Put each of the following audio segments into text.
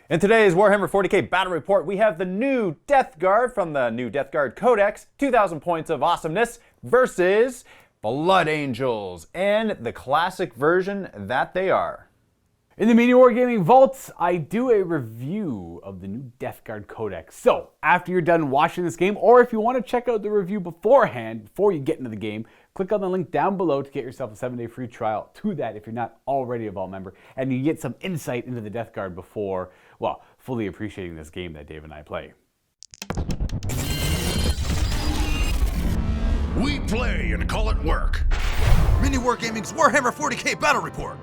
In today's Warhammer 40k Battle Report, we have the new Death Guard from the new Death Guard Codex, 2,000 points of awesomeness, versus Blood Angels, and the classic version that they are. In the MiniWarGaming vaults, I do a review of the new Death Guard Codex. So, after you're done watching this game, or if you want to check out the review beforehand, before you get into the game, click on the link down below to get yourself a 7-day free trial to that if you're not already a Vault member, and you get some insight into the Death Guard before, well, fully appreciating this game that Dave and I play. We play and call it work. MiniWarGaming's Warhammer 40k Battle Report.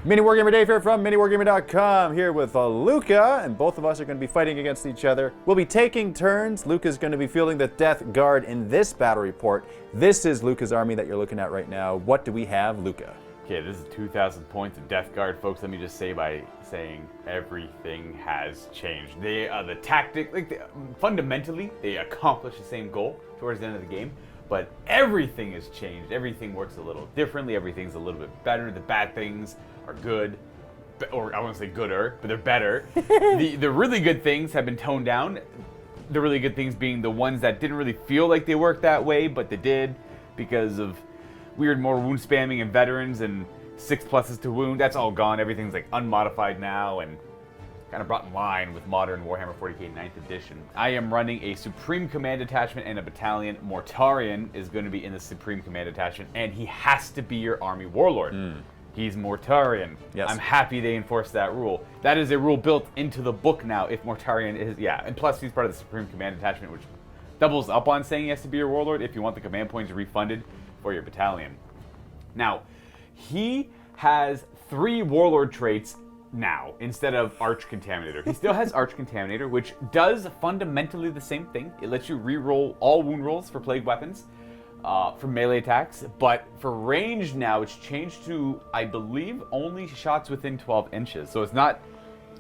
MiniWarGamer Dave here from MiniWarGamer.com, here with Luka, and both of us are going to be fighting against each other. We'll be taking turns. Luka's going to be fielding the Death Guard in this battle report. This is Luka's army that you're looking at right now. What do we have, Luka? Okay, this is 2,000 points of Death Guard, folks. Let me just say by saying everything has changed. The tactic, fundamentally, they accomplish the same goal towards the end of the game, but everything has changed. Everything works a little differently. Everything's a little bit better. The bad things are good, or I won't say gooder, but they're better. The really good things have been toned down. The really good things being the ones that didn't really feel like they worked that way, but they did because of weird more wound spamming and veterans and 6+ to wound. That's all gone. Everything's like unmodified now and kind of brought in line with modern Warhammer 40k 9th edition. I am running a Supreme Command Detachment and a battalion. Mortarion is going to be in the Supreme Command Detachment, and he has to be your army warlord. He's Mortarion. Yes. I'm happy they enforced that rule. That is a rule built into the book now if Mortarion is, and plus he's part of the Supreme Command Detachment, which doubles up on saying he has to be your warlord if you want the command points refunded for your battalion. Now, he has 3 warlord traits now instead of ARCH-CONTAMINATOR. He still has ARCH-CONTAMINATOR, which does fundamentally the same thing. It lets you re-roll all wound rolls for plague weapons for melee attacks, but for range now it's changed to, I believe, only shots within 12 inches. So it's not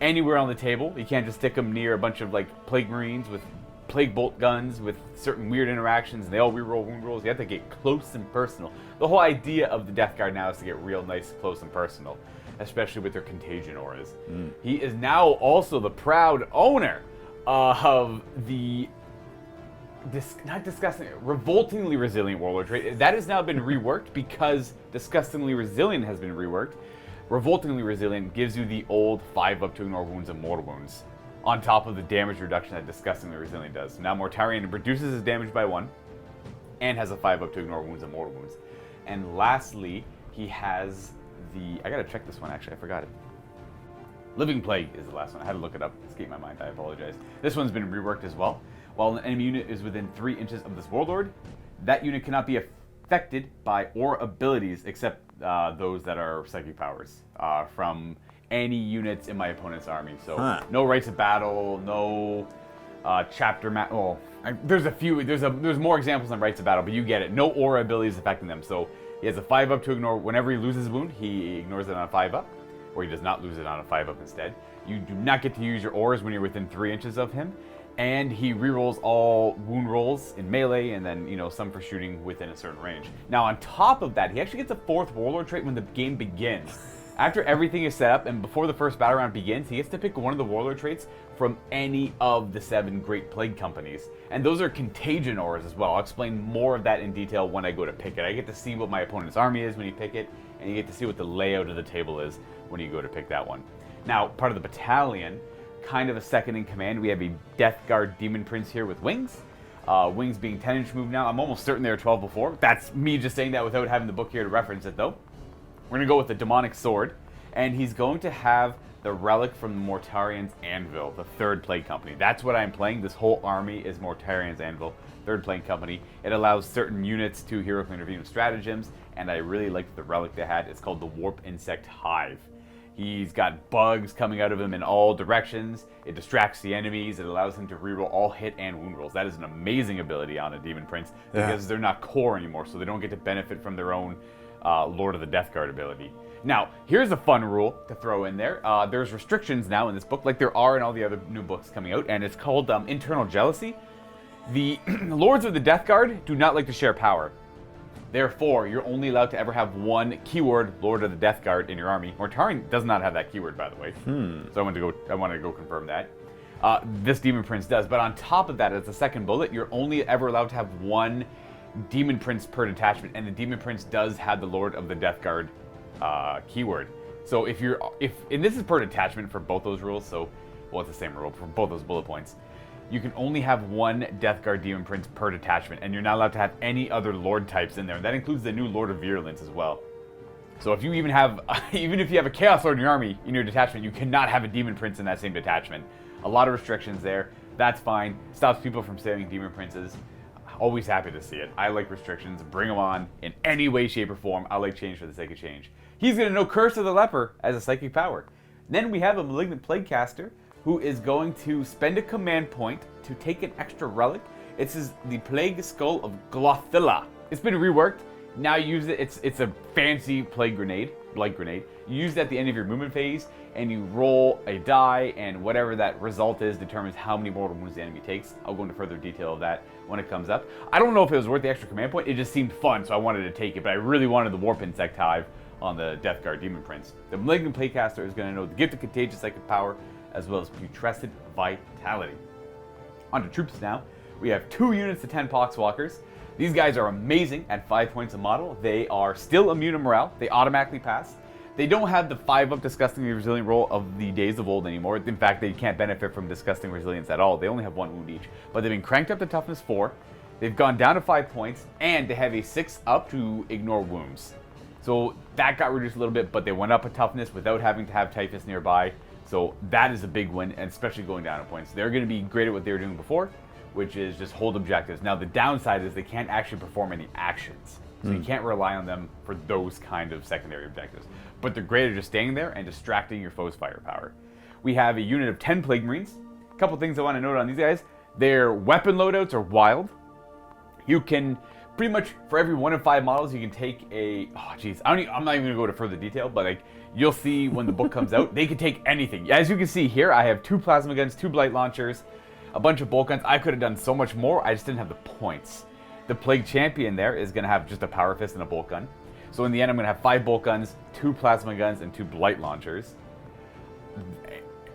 anywhere on the table. You can't just stick them near a bunch of like plague marines with plague bolt guns with certain weird interactions, and they all re-roll wound rolls. You have to get close and personal. The whole idea of the Death Guard now is to get real nice, close and personal, especially with their contagion auras. He is now also the proud owner of the revoltingly resilient warlord trait. That has now been reworked because disgustingly resilient has been reworked. Revoltingly resilient gives you the old 5+ to ignore wounds and mortal wounds, on top of the damage reduction that disgustingly resilient does. So now Mortarion reduces his damage by 1 and has a 5+ to ignore wounds and mortal wounds. And lastly, he has the, I gotta check this one actually, I forgot it. Living Plague is the last one. I had to look it up, escaped my mind, I apologize. This one's been reworked as well. While an enemy unit is within 3 inches of this warlord, that unit cannot be affected by or abilities except those that are psychic powers from any units in my opponent's army. So no rites of battle, no chapter there's a few, there's more examples than rites of battle, but you get it. No aura abilities affecting them. So he has a 5+ to ignore. Whenever he loses a wound, he ignores it on a 5+, or he does not lose it on a 5+ instead. You do not get to use your auras when you're within 3 inches of him. And he rerolls all wound rolls in melee, and then, some for shooting within a certain range. Now, on top of that, he actually gets a 4th warlord trait when the game begins. After everything is set up and before the first battle round begins, he gets to pick one of the warlord traits from any of the 7 Great Plague Companies. And those are contagion auras as well. I'll explain more of that in detail when I go to pick it. I get to see what my opponent's army is when you pick it, and you get to see what the layout of the table is when you go to pick that one. Now, part of the battalion, kind of a second in command, we have a Death Guard Demon Prince here with wings. Wings being 10-inch move now. I'm almost certain they were 12 before. That's me just saying that without having the book here to reference it, though. We're going to go with the Demonic Sword, and he's going to have the relic from Mortarion's Anvil, the 3rd Plague Company. That's what I'm playing. This whole army is Mortarion's Anvil, 3rd Plague Company. It allows certain units to heroically intervene with stratagems, and I really liked the relic they had. It's called the Warp Insect Hive. He's got bugs coming out of him in all directions. It distracts the enemies. It allows him to reroll all hit and wound rolls. That is an amazing ability on a Demon Prince because they're not core anymore, so they don't get to benefit from their own Lord of the Death Guard ability. Now, here's a fun rule to throw in there. There's restrictions now in this book, like there are in all the other new books coming out, and it's called Internal Jealousy. The Lords of the Death Guard do not like to share power. Therefore, you're only allowed to ever have one keyword Lord of the Death Guard in your army. Mortarion does not have that keyword, by the way. So I wanted to go confirm that. This Demon Prince does, but on top of that, as a second bullet, you're only ever allowed to have one Demon Prince per detachment, and the Demon Prince does have the Lord of the Death Guard keyword. So and this is per detachment for both those rules, so, well, it's the same rule for both those bullet points. You can only have one Death Guard Demon Prince per detachment, and you're not allowed to have any other Lord types in there. That includes the new Lord of Virulence as well. So if you even if you have a Chaos Lord in your army, in your detachment, you cannot have a Demon Prince in that same detachment. A lot of restrictions there. That's fine. Stops people from saving Demon Princes. Always happy to see it. I like restrictions. Bring them on in any way, shape, or form. I like change for the sake of change. He's going to know Curse of the Leper as a psychic power. Then we have a Malignant Plaguecaster who is going to spend a command point to take an extra relic. This is the Plague Skull of GLOTHILA. It's been reworked. Now you use it. It's a fancy blight grenade. You use it at the end of your movement phase, and you roll a die, and whatever that result is determines how many mortal wounds the enemy takes. I'll go into further detail of that when it comes up. I don't know if it was worth the extra command point. It just seemed fun, so I wanted to take it, but I really wanted the Warp Insect Hive on the Death Guard Demon Prince. The Malignant Plaguecaster is going to know the Gift of Contagious Psychic Power, as well as Putrescent Vitality. On to troops now. We have 2 units to 10 Poxwalkers. These guys are amazing at 5 points a model. They are still immune to morale. They automatically pass. They don't have the 5-up Disgustingly Resilient roll of the days of old anymore. In fact, they can't benefit from Disgusting Resilience at all. They only have 1 wound each. But they've been cranked up to Toughness 4. They've gone down to 5 points, and they have a 6-up to ignore wounds. So that got reduced a little bit, but they went up a toughness without having to have Typhus nearby. So that is a big win, and especially going down in points. They're going to be great at what they were doing before, which is just hold objectives. Now the downside is they can't actually perform any actions. So you can't rely on them for those kind of secondary objectives. But they're great at just staying there and distracting your foe's firepower. We have a unit of 10 Plague Marines. A couple things I want to note on these guys. Their weapon loadouts are wild. You can pretty much, for every 1 in 5 models, you can take a, I'm not even going to go to further detail, but like, you'll see when the book comes out, they can take anything. As you can see here, I have 2 plasma guns, 2 blight launchers, a bunch of bolt guns. I could have done so much more, I just didn't have the points. The Plague Champion there is going to have just a Power Fist and a bolt gun. So in the end, I'm going to have 5 bolt guns, 2 plasma guns, and 2 blight launchers.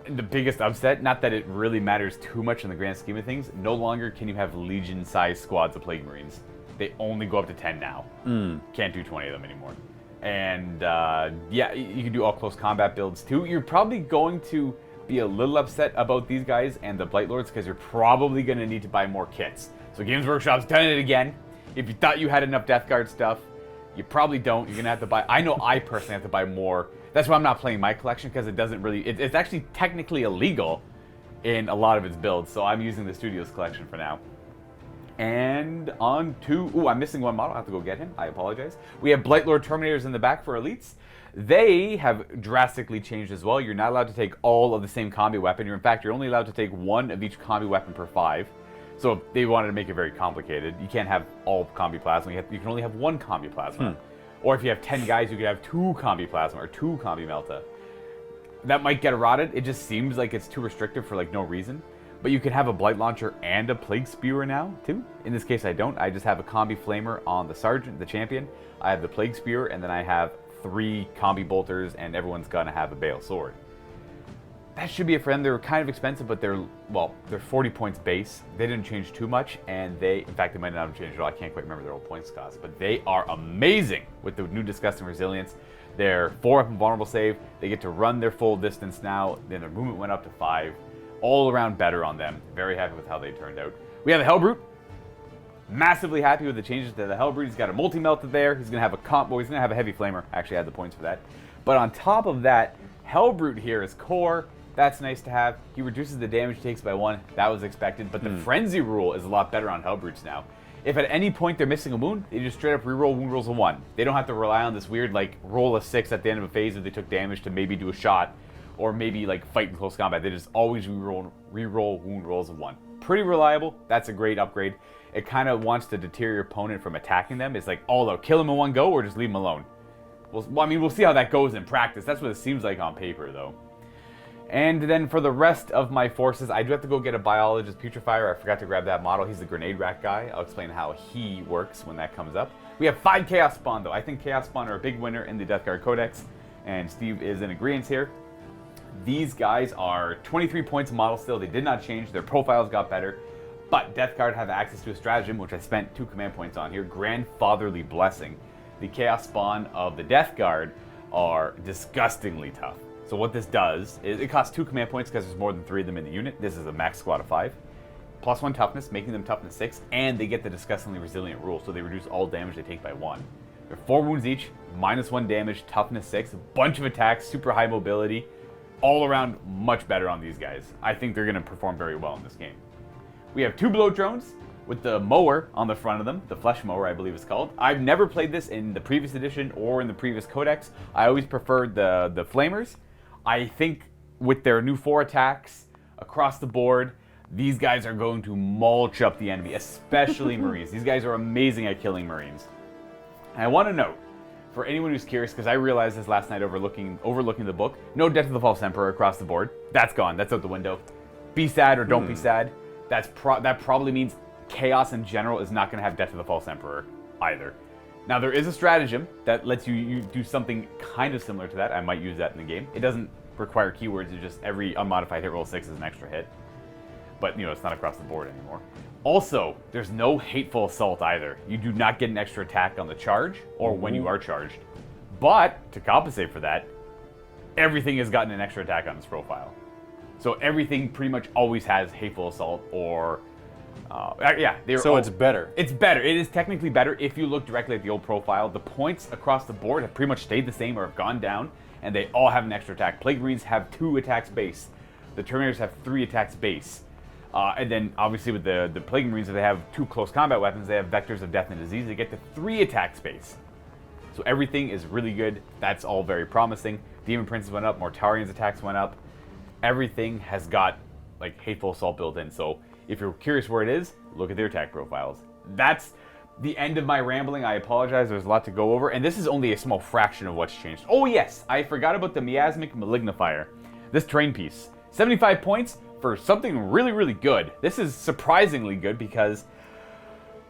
The biggest upset, not that it really matters too much in the grand scheme of things, no longer can you have Legion-sized squads of Plague Marines. They only go up to 10 now. Can't do 20 of them anymore. And yeah, you can do all close combat builds too. You're probably going to be a little upset about these guys and the Blightlords because you're probably going to need to buy more kits. So Games Workshop's done it again. If you thought you had enough Death Guard stuff, you probably don't. You're going to have to buy... I know I personally have to buy more. That's why I'm not playing my collection, because it doesn't really... It's actually technically illegal in a lot of its builds, so I'm using the Studios collection for now. And on to... Ooh, I'm missing one model. I have to go get him. I apologize. We have Blightlord Terminators in the back for elites. They have drastically changed as well. You're not allowed to take all of the same combi weapon. In fact, you're only allowed to take 1 of each combi weapon per 5. So if they wanted to make it very complicated, you can't have all combi plasma. You can only have 1 combi plasma. Or if you have 10 guys, you could have 2 combi plasma or 2 combi melta. That might get eroded. It just seems like it's too restrictive for like no reason. But you can have a Blight Launcher and a Plague Spewer now, too. In this case, I don't. I just have a Combi Flamer on the Sergeant, the Champion. I have the Plague Spewer, and then I have 3 Combi Bolters, and everyone's gonna have a Bale Sword. That should be it for them. They're kind of expensive, but they're 40 points base. They didn't change too much, and in fact, they might not have changed at all. I can't quite remember their old points cost, but they are amazing with the new Disgusting Resilience. They're 4-up invulnerable save. They get to run their full distance now. Then their movement went up to 5. All around better on them. Very happy with how they turned out. We have the Hellbrute. Massively happy with the changes to the Hellbrute. He's got a multi-melta there. He's gonna have a he's gonna have a heavy flamer. Actually, I had the points for that. But on top of that, Hellbrute here is core. That's nice to have. He reduces the damage he takes by 1. That was expected. But the Frenzy rule is a lot better on Hellbrutes now. If at any point they're missing a wound, they just straight up reroll wound rolls of 1. They don't have to rely on this weird like roll a 6 at the end of a phase if they took damage to maybe do a shot. Or maybe like fight in close combat. They just always reroll wound rolls of 1. Pretty reliable. That's a great upgrade. It kind of wants to deter your opponent from attacking them. It's like, oh, they'll kill him in 1 go or just leave him alone. Well, I mean, we'll see how that goes in practice. That's what it seems like on paper, though. And then for the rest of my forces, I do have to go get a Biologist Putrefier. I forgot to grab that model. He's the Grenade Rack guy. I'll explain how he works when that comes up. We have 5 Chaos Spawn, though. I think Chaos Spawn are a big winner in the Death Guard Codex, and Steve is in agreement here. These guys are 23 points a model still. They did not change. Their profiles got better. But Death Guard have access to a stratagem, which I spent 2 command points on here. Grandfatherly Blessing. The Chaos Spawn of the Death Guard are disgustingly tough. So what this does is it costs 2 command points because there's more than 3 of them in the unit. This is a max squad of 5. Plus 1 toughness, making them toughness 6. And they get the disgustingly resilient rule, so they reduce all damage they take by 1. They're 4 wounds each, minus 1 damage, toughness 6. A bunch of attacks, super high mobility. All around much better on these guys. I think they're going to perform very well in this game. We have 2 blow drones with the mower on the front of them. The flesh mower, I believe it's called. I've never played this in the previous edition or in the previous codex. I always preferred the flamers. I think with their new 4 attacks across the board, these guys are going to mulch up the enemy, especially Marines. These guys are amazing at killing Marines. And I want to note, for anyone who's curious, because I realized this last night overlooking the book, no Death of the False Emperor across the board. That's gone. That's out the window. Be sad or don't be sad. That probably means Chaos in general is not going to have Death of the False Emperor either. Now, there is a stratagem that lets you do something kind of similar to that. I might use that in the game. It doesn't require keywords. It's just every unmodified hit roll 6 is an extra hit. But, it's not across the board anymore. Also, there's no Hateful Assault either. You do not get an extra attack on the charge or when you are charged. But, to compensate for that, everything has gotten an extra attack on its profile. So everything pretty much always has Hateful Assault or... it's better. It's better. It is technically better if you look directly at the old profile. The points across the board have pretty much stayed the same or have gone down, and they all have an extra attack. Plague Marines have 2 attacks base. The Terminators have 3 attacks base. And then, obviously, with the Plague Marines, if they have 2 close combat weapons, they have Vectors of Death and Disease. They get to 3 attacks base. So everything is really good. That's all very promising. Demon Princes went up. Mortarion's attacks went up. Everything has got, Hateful Assault built in. So if you're curious where it is, look at their attack profiles. That's the end of my rambling. I apologize. There's a lot to go over. And this is only a small fraction of what's changed. Oh, yes. I forgot about the MIASMIC MALIGNIFIER. This terrain piece. 75 points for something really, really good. This is surprisingly good because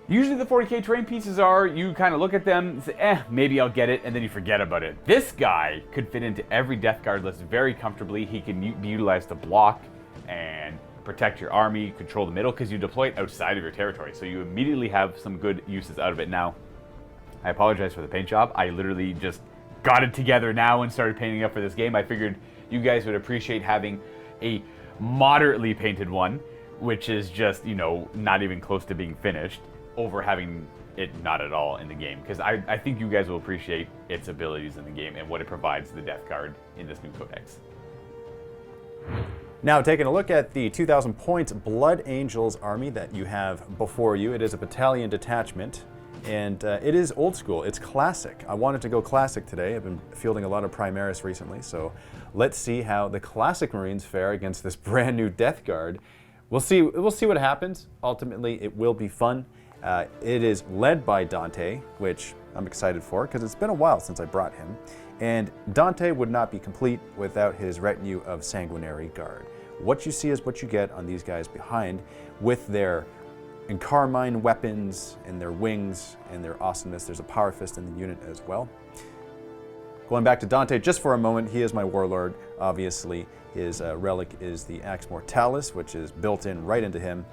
usually the 40k terrain pieces are, you kind of look at them and say, maybe I'll get it, and then you forget about it. This guy could fit into every Death Guard list very comfortably. He can be utilized to block and protect your army, control the middle, because you deploy it outside of your territory. So you immediately have some good uses out of it. Now, I apologize for the paint job. I literally just got it together now and started painting up for this game. I figured you guys would appreciate having a moderately painted one, which is just, not even close to being finished, over having it not at all in the game. Because I think you guys will appreciate its abilities in the game and what it provides the Death Guard in this new codex. Now, taking a look at the 2,000 points Blood Angels army that you have before you, it is a battalion detachment, and it is old school. It's classic. I wanted to go classic today. I've been fielding a lot of Primaris recently, so let's see how the classic Marines fare against this brand new Death Guard. We'll see what happens. Ultimately, it will be fun. It is led by Dante, which I'm excited for because it's been a while since I brought him. And Dante would not be complete without his retinue of Sanguinary Guard. What you see is what you get on these guys behind with their Encarmine weapons and their wings and their awesomeness. There's a Power Fist in the unit as well. Going back to Dante just for a moment, he is my Warlord. Obviously, his relic is the Axe Mortalis, which is built in right into him.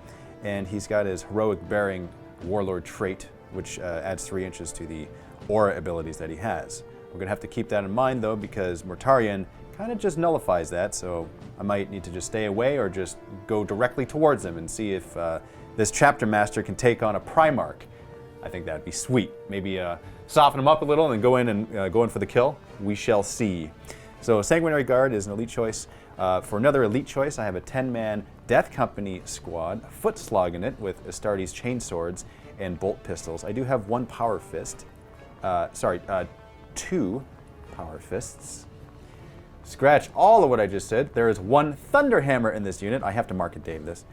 And he's got his Heroic Bearing Warlord trait, which adds 3 inches to the aura abilities that he has. We're going to have to keep that in mind, though, because Mortarion kind of just nullifies that, so I might need to just stay away or just go directly towards him and see if this Chapter Master can take on a Primarch. I think that'd be sweet. Maybe soften him up a little and go in for the kill. We shall see. So Sanguinary Guard is an elite choice. For another elite choice, I have a 10-man Death Company squad, foot slog in it with Astartes chainswords and bolt pistols. I do have 1 Power Fist. 2 Power Fists. Scratch all of what I just said. There is 1 Thunderhammer in this unit. I have to market Dave this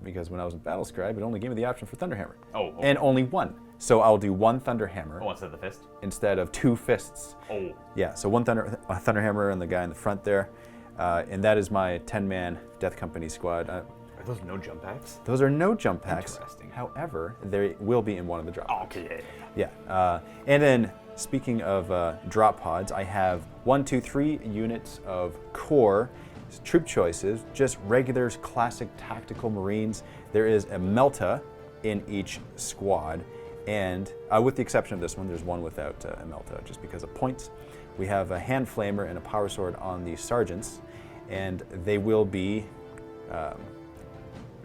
because when I was in Battlescribe, it only gave me the option for Thunderhammer. Oh. And only 1. So I'll do 1 Thunderhammer. Oh, instead of the fist? Instead of 2 fists. Oh. Yeah, so 1 Thunderhammer and the guy in the front there. And that is my 10-man Death Company squad. Are those no jump packs? Those are no jump packs. Interesting. However, they will be in one of the drop pods. Okay. Yeah. And then, speaking of drop pods, I have 1, 2, 3 units of core troop choices, just regular classic tactical Marines. There is a Melta in each squad, and with the exception of this one, there's one without a Melta, just because of points. We have a Hand Flamer and a Power Sword on the Sergeants, and they will be a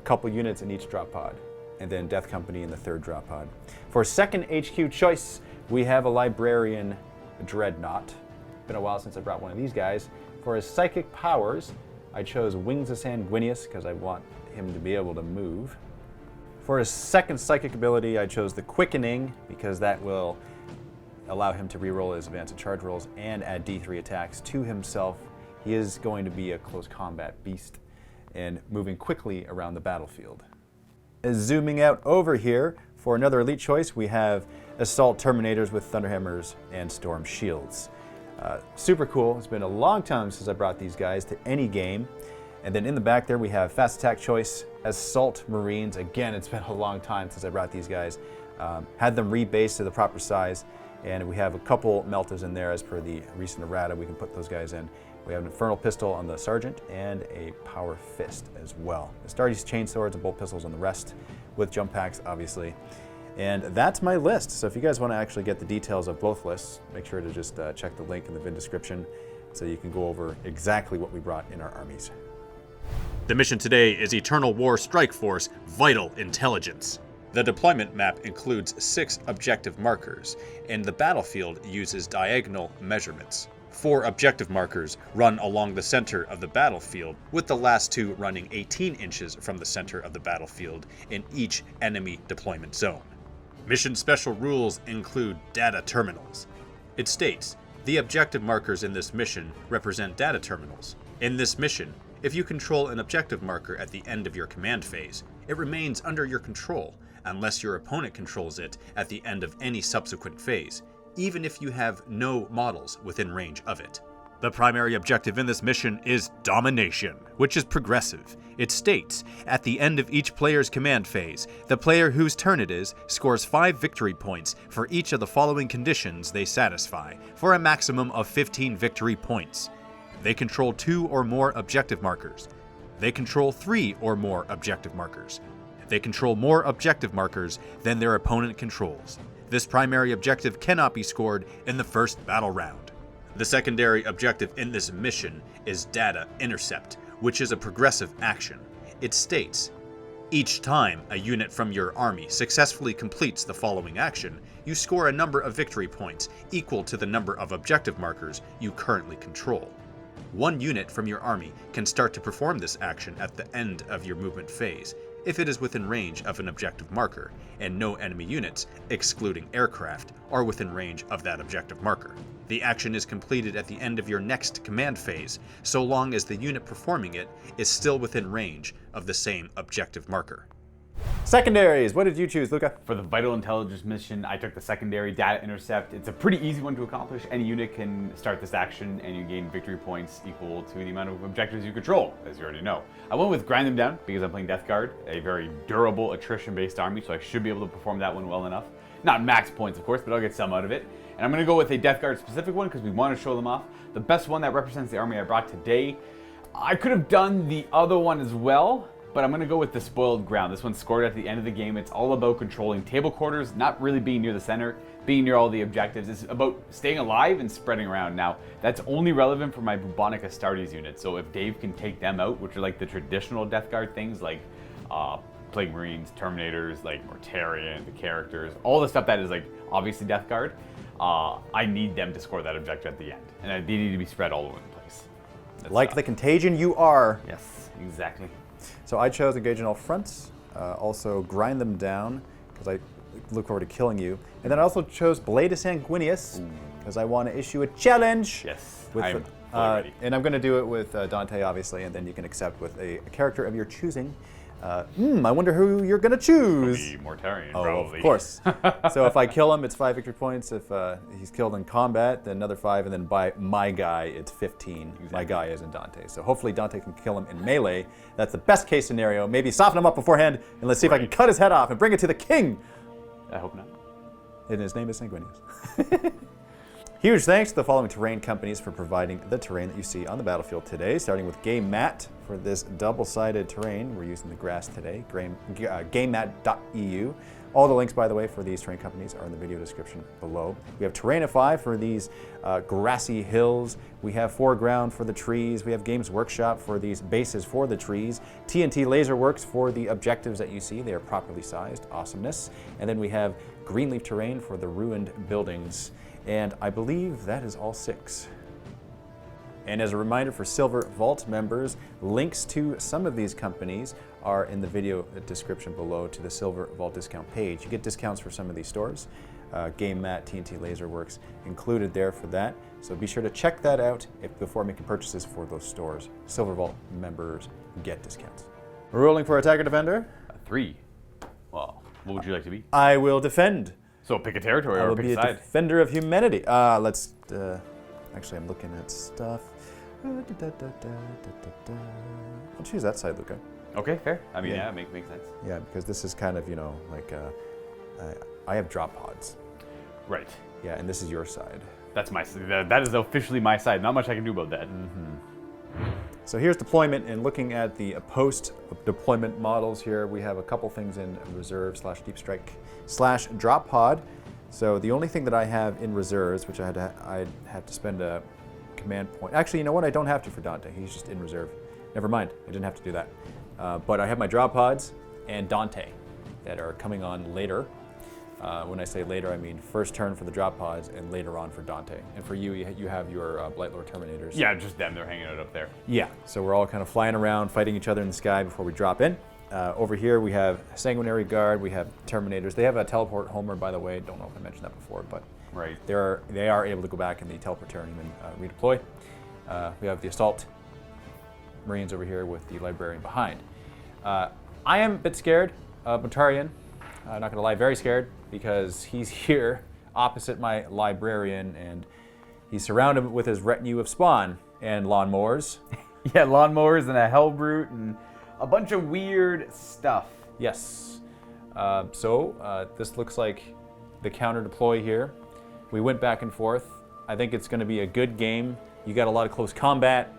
couple units in each drop pod, and then Death Company in the third drop pod. For second HQ choice, we have a Librarian Dreadnought. Been a while since I brought one of these guys. For his psychic powers, I chose Wings of Sanguinius because I want him to be able to move. For his second psychic ability, I chose the Quickening because that will allow him to reroll his advanced charge rolls and add D3 attacks to himself. He is going to be a close combat beast and moving quickly around the battlefield. Zooming out over here, for another elite choice, we have Assault Terminators with Thunderhammers and Storm Shields. Super cool. It's been a long time since I brought these guys to any game. And then in the back there we have Fast Attack Choice, Assault Marines. Again, it's been a long time since I brought these guys. Had them rebased to the proper size, and we have a couple Meltas in there as per the recent errata. We can put those guys in. We have an Infernal Pistol on the Sergeant and a Power Fist as well. Astartes Chainswords and Bolt Pistols on the rest, with jump packs, obviously. And that's my list. So if you guys want to actually get the details of both lists, make sure to just check the link in the vid description so you can go over exactly what we brought in our armies. The mission today is Eternal War Strike Force Vital Intelligence. The deployment map includes 6 objective markers, and the battlefield uses diagonal measurements. 4 objective markers run along the center of the battlefield, with the last 2 running 18 inches from the center of the battlefield in each enemy deployment zone. Mission special rules include data terminals. It states, the objective markers in this mission represent data terminals. In this mission, if you control an objective marker at the end of your command phase, it remains under your control unless your opponent controls it at the end of any subsequent phase, even if you have no models within range of it. The primary objective in this mission is Domination, which is progressive. It states, at the end of each player's command phase, the player whose turn it is scores 5 victory points for each of the following conditions they satisfy, for a maximum of 15 victory points. They control 2 or more objective markers. They control 3 or more objective markers. They control more objective markers than their opponent controls. This primary objective cannot be scored in the first battle round. The secondary objective in this mission is Data Intercept, which is a progressive action. It states, each time a unit from your army successfully completes the following action, you score a number of victory points equal to the number of objective markers you currently control. 1 unit from your army can start to perform this action at the end of your movement phase, if it is within range of an objective marker, and no enemy units, excluding aircraft, are within range of that objective marker. The action is completed at the end of your next command phase, so long as the unit performing it is still within range of the same objective marker. Secondaries, what did you choose, Luka? For the Vital Intelligence mission, I took the secondary Data Intercept. It's a pretty easy one to accomplish. Any unit can start this action and you gain victory points equal to the amount of objectives you control, as you already know. I went with Grind Them Down because I'm playing Death Guard, a very durable attrition-based army, so I should be able to perform that one well enough. Not max points, of course, but I'll get some out of it. And I'm going to go with a Death Guard specific one because we want to show them off. The best one that represents the army I brought today. I could have done the other one as well, but I'm going to go with the Spoiled Ground. This one's scored at the end of the game. It's all about controlling table quarters, not really being near the center, being near all the objectives. It's about staying alive and spreading around. Now, that's only relevant for my bubonic Astartes unit, so if Dave can take them out, which are like the traditional Death Guard things, like Plague Marines, Terminators, like Mortarion, the characters, all the stuff that is like obviously Death Guard, I need them to score that objective at the end. And they need to be spread all over the place. That's Like the contagion you are. Yes, exactly. So I chose Engage on all fronts, also Grind Them Down, because I look forward to killing you. And then I also chose Blade of Sanguinius, because I want to issue a challenge. Yes, With I'm fully ready. and I'm going to do it with Dante, obviously, and then you can accept with a character of your choosing. I wonder who you're going to choose. The Mortarion, Oh, probably. of course. So if I kill him, it's 5 victory points. If he's killed in combat, then another 5. And then by my guy, it's 15. Exactly. My guy isn't Dante. So hopefully Dante can kill him in melee. That's the best case scenario. Maybe soften him up beforehand, and let's see if I can cut his head off and bring it to the king. I hope not. And his name is Sanguinius. Huge thanks to the following terrain companies for providing the terrain that you see on the battlefield today, starting with GameMat for this double-sided terrain. We're using the grass today, GameMat.eu. All the links, by the way, for these terrain companies are in the video description below. We have Terrainify for these grassy hills. We have Foreground for the trees. We have Games Workshop for these bases for the trees. TNT Laserworks for the objectives that you see. They are properly sized. Awesomeness. And then we have Greenleaf Terrain for the ruined buildings. And I believe that is all 6. And as a reminder for Silver Vault members, links to some of these companies are in the video description below to the Silver Vault discount page. You get discounts for some of these stores. GameMat, TNT Laserworks included there for that. So be sure to check that out before making purchases for those stores. Silver Vault members get discounts. We're rolling for Attacker Defender. 3. Well, what would you like to be? I will defend. So pick a territory I or will pick be a a side. defender of humanity. Actually, I'm looking at stuff. I'll choose that side, Luka. Okay, fair. I mean, Yeah. yeah, makes sense. Yeah, because this is kind of, I have drop pods. Right. Yeah, and this is your side. That's my. That is officially my side. Not much I can do about that. So here's deployment, and looking at the post-deployment models here, we have a couple things in reserve / deep strike / drop pod. So the only thing that I have in reserves, which I'd have to spend a command point. Actually, you know what? I don't have to for Dante. He's just in reserve. Never mind. I didn't have to do that. But I have my drop pods and Dante that are coming on later. When I say later, I mean first turn for the drop pods and later on for Dante. And for you, you have your BLIGHTLORD Terminators. Yeah, just them. They're hanging out up there. Yeah, so we're all kind of flying around, fighting each other in the sky before we drop in. Over here, we have Sanguinary Guard, we have Terminators. They have a teleport homer, by the way. Don't know if I mentioned that before, but Right. they are able to go back in the teleportarium and redeploy. We have the Assault Marines over here with the Librarian behind. I am a bit scared of Mortarion. I'm not going to lie, very scared, because he's here opposite my Librarian, and he's surrounded with his retinue of spawn and lawnmowers. Yeah, lawnmowers and a hellbrute and a bunch of weird stuff. Yes. So this looks like the counter deploy here. We went back and forth. I think it's going to be a good game. You got a lot of close combat.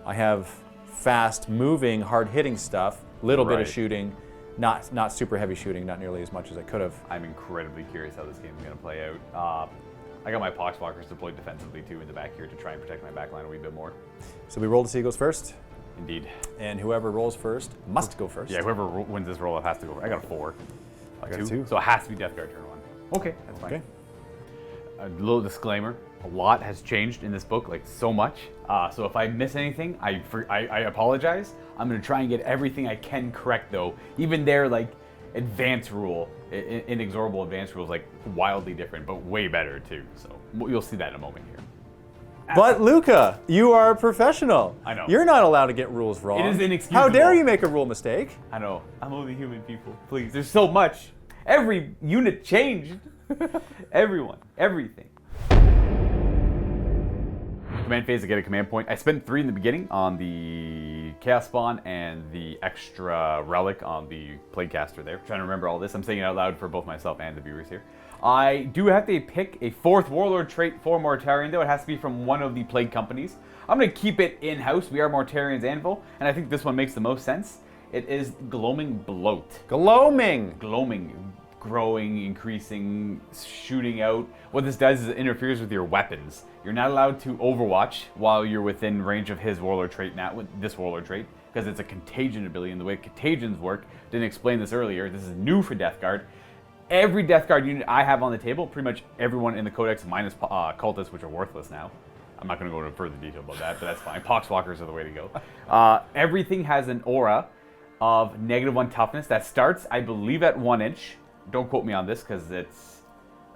I have fast moving, hard hitting stuff. Little bit of Right. shooting. Not super heavy shooting, not nearly as much as I could have. I'm incredibly curious how this game is going to play out. I got my poxwalkers deployed defensively too in the back here to try and protect my backline a wee bit more. So we roll to see who goes first, Indeed. and whoever rolls first must go first. Yeah, whoever wins this roll has to go. I got a 4. I got a 2. So it has to be Death Guard turn 1. Okay, that's fine. Okay. A little disclaimer, a lot has changed in this book, like so much. So if I miss anything, I apologize. I'm gonna try and get everything I can correct though. Even their like advanced rule, inexorable advanced rule is like wildly different, but way better too. So you'll see that in a moment here. But Luka, you are a professional. I know. You're not allowed to get rules wrong. It is inexcusable. How dare you make a rule mistake? I know, I'm only human, people. Please, there's so much. Every unit changed. Everyone, everything. Command phase to get a command point. I spent 3 in the beginning on the Chaos Spawn and the extra relic on the Plaguecaster there. Trying to remember all this. I'm saying it out loud for both myself and the viewers here. I do have to pick a 4th Warlord trait for Mortarion, though. It has to be from one of the Plague companies. I'm going to keep it in-house. We are Mortarion's Anvil, and I think this one makes the most sense. It is Gloaming Bloat. Gloaming! Gloaming. Growing, increasing, shooting out. What this does is it interferes with your weapons. You're not allowed to overwatch while you're within range of his warlord trait, not with this warlord trait, because it's a contagion ability, and the way contagions work, didn't explain this earlier, this is new for Death Guard. Every Death Guard unit I have on the table, pretty much everyone in the Codex minus cultists, which are worthless now. I'm not going to go into further detail about that, but that's fine. Poxwalkers are the way to go. Everything has an aura of -1 toughness that starts, I believe, at 1 inch. Don't quote me on this because it's,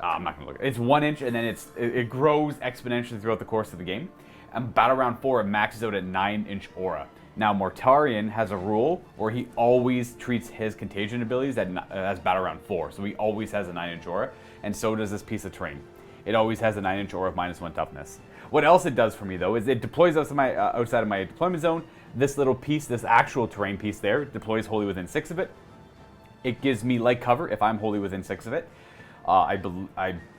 I'm not going to look. It's 1 inch and then it grows exponentially throughout the course of the game. And battle round 4, it maxes out at 9-inch aura. Now, Mortarion has a rule where he always treats his contagion abilities as battle round 4. So he always has a 9-inch aura, and so does this piece of terrain. It always has a 9-inch aura of -1 toughness. What else it does for me, though, is it deploys outside of my deployment zone. This little piece, this actual terrain piece there, deploys wholly within 6 of it. It gives me light cover if I'm wholly within 6 of it. I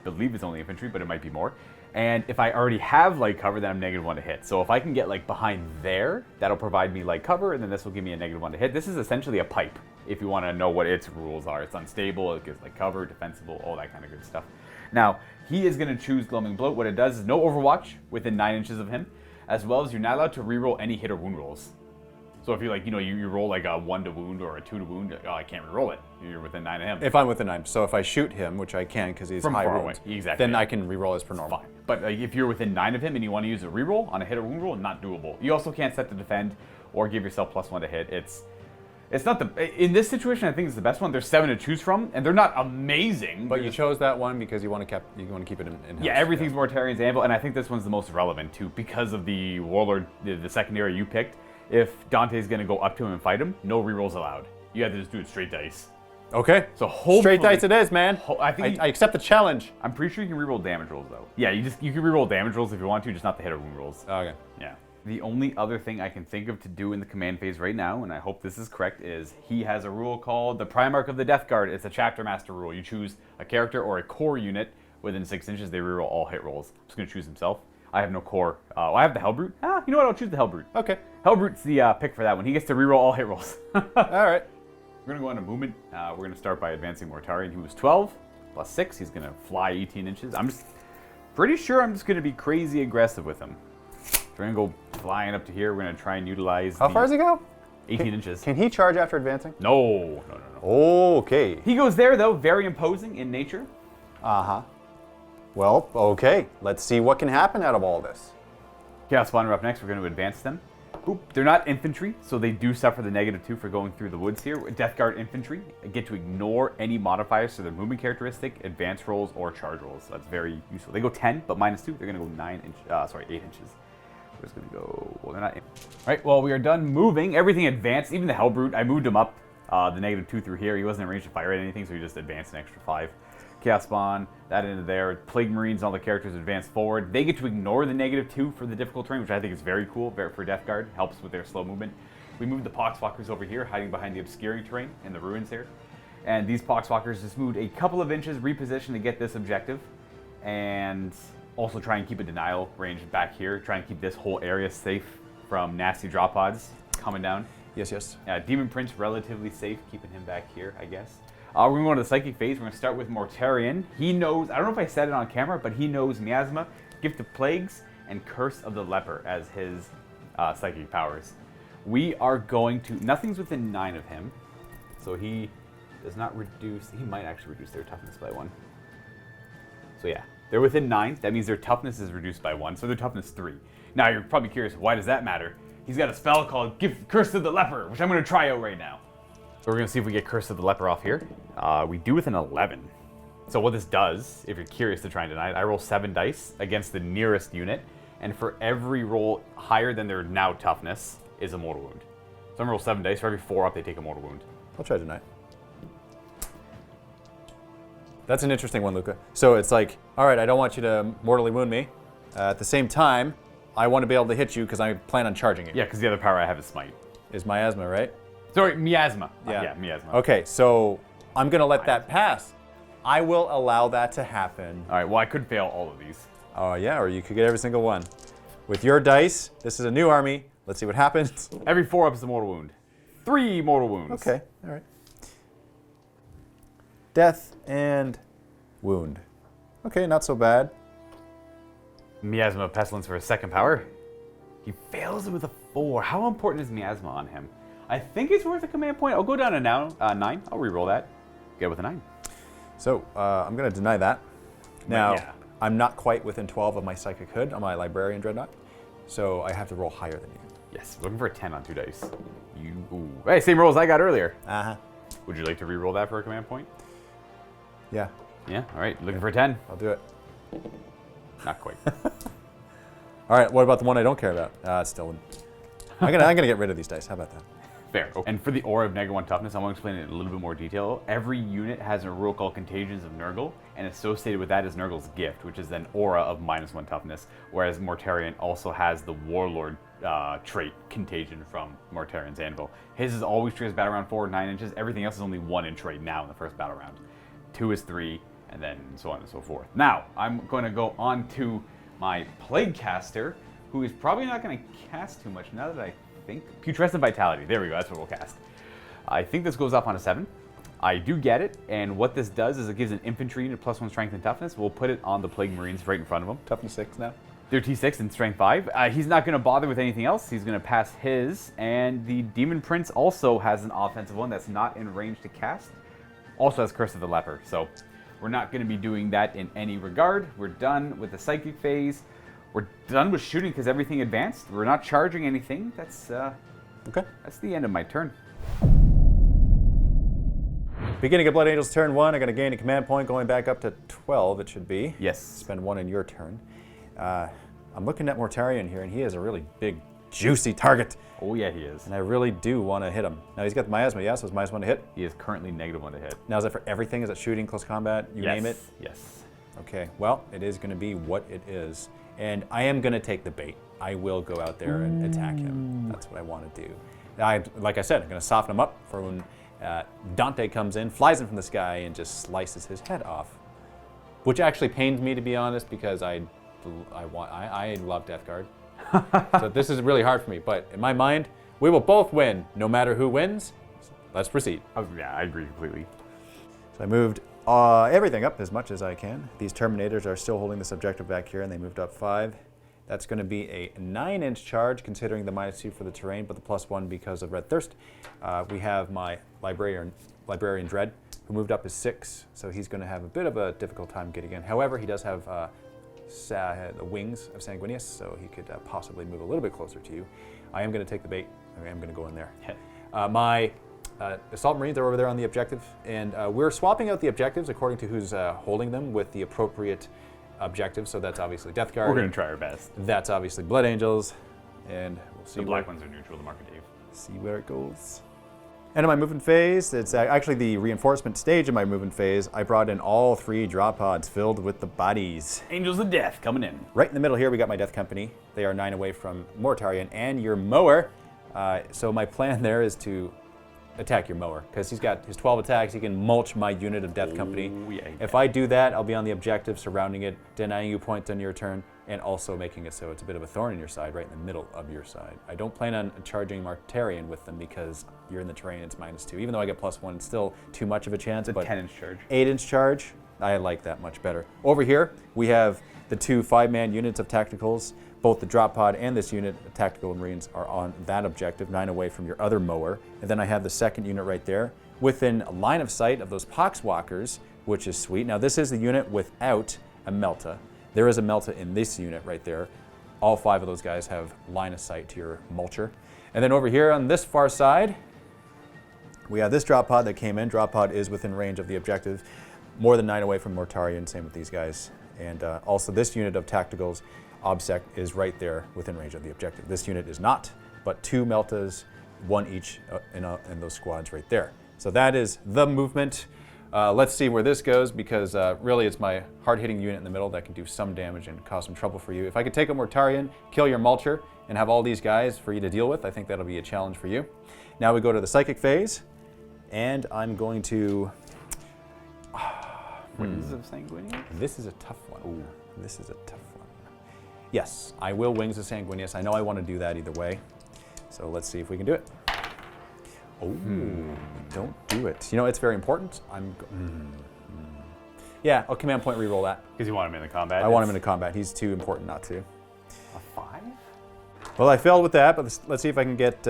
believe it's only infantry, but it might be more. And if I already have light cover, then I'm -1 to hit. So if I can get like behind there, that'll provide me light cover, and then this will give me a -1 to hit. This is essentially a pipe, if you want to know what its rules are. It's unstable, it gives like cover, defensible, all that kind of good stuff. Now, he is going to choose Gloaming Bloat. What it does is no Overwatch within 9 inches of him, as well as you're not allowed to reroll any hit or wound rolls. So if you like, you roll like a 1 to wound or a 2 to wound, oh, I can't reroll it. You're within 9 of him. If I'm within 9, so if I shoot him, which I can because he's From high far wound, away. Exactly, then yeah. I can reroll as per normal. Fine. But if you're within 9 of him and you want to use a reroll on a hit or wound roll, not doable. You also can't set to defend or give yourself +1 to hit. It's not in this situation, I think it's the best one. There's 7 to choose from, and they're not amazing. But you chose that one because you want to keep it in yeah, everything's Mortarion's Anvil, and I think this one's the most relevant too because of the Warlord, the secondary you picked. If Dante's going to go up to him and fight him, no rerolls allowed. You have to just do it straight dice. Okay. So hopefully, straight dice it is, man. I accept the challenge. I'm pretty sure you can reroll damage rolls though. Yeah, you can reroll damage rolls if you want to, just not the hit or wound rolls. Okay. Yeah. The only other thing I can think of to do in the command phase right now, and I hope this is correct, is he has a rule called the Primarch of the Death Guard. It's a chapter master rule. You choose a character or a core unit within 6 inches. They reroll all hit rolls. I'm just going to choose himself. I have no core. I have the Hellbrute. You know what? I'll choose the Hellbrute. Okay. Hellbrute's the pick for that one. He gets to reroll all hit rolls. All right. We're going to go on a movement. We're going to start by advancing Mortarion, who was 12 plus 6. He's going to fly 18 inches. I'm just pretty sure I'm just going to be crazy aggressive with him. We're going to go flying up to here. We're going to try and utilize How far does he go? 18 inches. Can he charge after advancing? No. Okay. He goes there, though, very imposing in nature. Uh-huh. Well, okay. Let's see what can happen out of all this. Chaos Spawner up next. We're going to advance them. Oop, they're not infantry, so they do suffer the -2 for going through the woods here. Death Guard infantry get to ignore any modifiers to their movement characteristic, advance rolls, or charge rolls. So that's very useful. They go 10, but -2. They're going to go 8 inches. We're just going to go... Well, they're not... All right, well, we are done moving. Everything advanced. Even the Hellbrute, I moved him up the -2 through here. He wasn't in range to fire at anything, so he just advanced an extra 5. Chaos Spawn, that into there. Plague Marines, all the characters advance forward. They get to ignore the -2 for the difficult terrain, which I think is very cool for Death Guard. Helps with their slow movement. We moved the Poxwalkers over here, hiding behind the obscuring terrain in the ruins here. And these Poxwalkers just moved a couple of inches, repositioned to get this objective. And also try and keep a denial range back here. Try and keep this whole area safe from nasty drop pods coming down. Yes. Demon Prince, relatively safe, keeping him back here, I guess. We're going to go into the Psychic phase. We're going to start with Mortarion. He knows, I don't know if I said it on camera, but he knows Miasma, Gift of Plagues, and Curse of the Leper as his Psychic powers. We are going to, nothing's within 9 of him, so he does not reduce, he might actually reduce their toughness by 1. So yeah, they're within 9. That means their toughness is reduced by 1, so their toughness 3. Now you're probably curious, why does that matter? He's got a spell called Curse of the Leper, which I'm going to try out right now. So we're going to see if we get Curse of the Leper off here. We do with an 11. So what this does, if you're curious to try and deny it, I roll 7 dice against the nearest unit, and for every roll higher than their now toughness is a mortal wound. So I'm going to roll 7 dice. For every 4 up, they take a mortal wound. I'll try tonight. That's an interesting one, Luka. So it's like, all right, I don't want you to mortally wound me. At the same time, I want to be able to hit you because I plan on charging it. Yeah, because the other power I have is Smite. Is Miasma, right? Sorry, Miasma. Yeah, Miasma. Okay, so I'm going to let that pass. I will allow that to happen. All right, well, I could fail all of these. Oh, yeah, or you could get every single one. With your dice, this is a new army. Let's see what happens. Every 4 up is a mortal wound. 3 mortal wounds. Okay, all right. Death and wound. Okay, not so bad. Miasma Pestilence for his second power. He fails it with a 4. How important is Miasma on him? I think it's worth a command point. I'll go down to 9. I'll reroll that. Get with a 9. So I'm going to deny that. Now, yeah. I'm not quite within 12 of my Psychic Hood on my Librarian Dreadnought, so I have to roll higher than you. Yes, looking for a 10 on 2 dice. Ooh. Hey, same roll as I got earlier. Uh-huh. Would you like to reroll that for a command point? Yeah, Yeah, all right. Looking for a 10. I'll do it. Not quite. All right, what about the one I don't care about? Still, I'm gonna get rid of these dice. How about that? Fair. And for the aura of -1 toughness, I want to explain it in a little bit more detail. Every unit has a rule called Contagions of Nurgle, and associated with that is Nurgle's gift, which is an aura of -1 toughness, whereas Mortarion also has the Warlord trait, Contagion, from Mortarion's Anvil. His is always triggers battle round 4 or 9 inches. Everything else is only 1 inch right now in the first battle round. 2 is 3, and then so on and so forth. Now, I'm going to go on to my Plaguecaster, who is probably not going to cast too much now that I think. Putrescent Vitality. There we go. That's what we'll cast. I think this goes off on a 7. I do get it, and what this does is it gives an infantry unit +1 strength and toughness. We'll put it on the Plague Marines right in front of him. Toughness 6 now. They're T6 and strength 5. He's not going to bother with anything else. He's going to pass his, and the Demon Prince also has an offensive one that's not in range to cast. Also has Curse of the Leper, so we're not going to be doing that in any regard. We're done with the Psychic phase. We're done with shooting because everything advanced. We're not charging anything. That's Okay. That's the end of my turn. Beginning of Blood Angels turn 1, I'm going to gain a command point going back up to 12, it should be. Yes. Spend 1 in your turn. I'm looking at Mortarion here, and he is a really big, juicy target. Oh yeah, he is. And I really do want to hit him. Now he's got the miasma, yeah, so it's -1 to hit. He is currently -1 to hit. Now is that for everything? Is it shooting, close combat, you name it? Yes. Okay, well, it is going to be what it is. And I am going to take the bait. I will go out there and attack him. That's what I want to do. Like I said, I'm going to soften him up for when Dante comes in, flies in from the sky, and just slices his head off. Which actually pains me, to be honest, because I love Death Guard. So this is really hard for me. But in my mind, we will both win, no matter who wins. Let's proceed. Oh, yeah, I agree completely. So I moved everything up as much as I can. These Terminators are still holding this objective back here, and they moved up 5. That's going to be a 9-inch charge, considering the -2 for the terrain, but the +1 because of Red Thirst. We have my Librarian Dread, who moved up as 6, so he's going to have a bit of a difficult time getting in. However, he does have the wings of Sanguinius, so he could possibly move a little bit closer to you. I am going to take the bait. I am going to go in there. My Assault Marines are over there on the objective, and we're swapping out the objectives according to who's holding them with the appropriate objectives. So that's obviously Death Guard. We're going to try our best. That's obviously Blood Angels, and we'll see. The black ones are neutral to marker Dave. See where it goes. And in my movement phase, it's actually the reinforcement stage of my movement phase. I brought in all 3 drop pods filled with the bodies. Angels of Death coming in. Right in the middle here, we got my Death Company. They are 9 away from Mortarion and your mower. So my plan there is to attack your mower, because he's got his 12 attacks. He can mulch my unit of Death Company. Yeah, if I do that, I'll be on the objective surrounding it, denying you points on your turn, and also making it so it's a bit of a thorn in your side, right in the middle of your side. I don't plan on charging Mortarion with them because you're in the terrain, it's -2. Even though I get +1, it's still too much of a chance. It's a but 10-inch charge. 8-inch charge, I like that much better. Over here, we have the 2 5-man units of tacticals. Both the drop pod and this unit of tactical Marines are on that objective, 9 away from your other mower. And then I have the 2nd unit right there, within a line of sight of those Poxwalkers, which is sweet. Now this is the unit without a Melta. There is a Melta in this unit right there. All 5 of those guys have line of sight to your mulcher. And then over here on this far side, we have this drop pod that came in. Drop pod is within range of the objective, more than 9 away from Mortarion, same with these guys. And also this unit of tacticals, OBSEC, is right there within range of the objective. This unit is not, but 2 Meltas, 1 each in those squads right there. So that is the movement. Let's see where this goes, because really it's my hard-hitting unit in the middle that can do some damage and cause some trouble for you. If I could take a Mortarion, kill your mulcher, and have all these guys for you to deal with, I think that'll be a challenge for you. Now we go to the Psychic phase, and I'm going to... Wings of Sanguinius? This is a tough one. Ooh, this is a tough one. Yes, I will Wings of Sanguinius. I know I want to do that either way. So let's see if we can do it. Oh, don't do it. You know, it's very important. Yeah, I'll command point reroll that. Because you want him in the combat? I want him in the combat. He's too important not to. A 5? Well, I failed with that, but let's see if I can get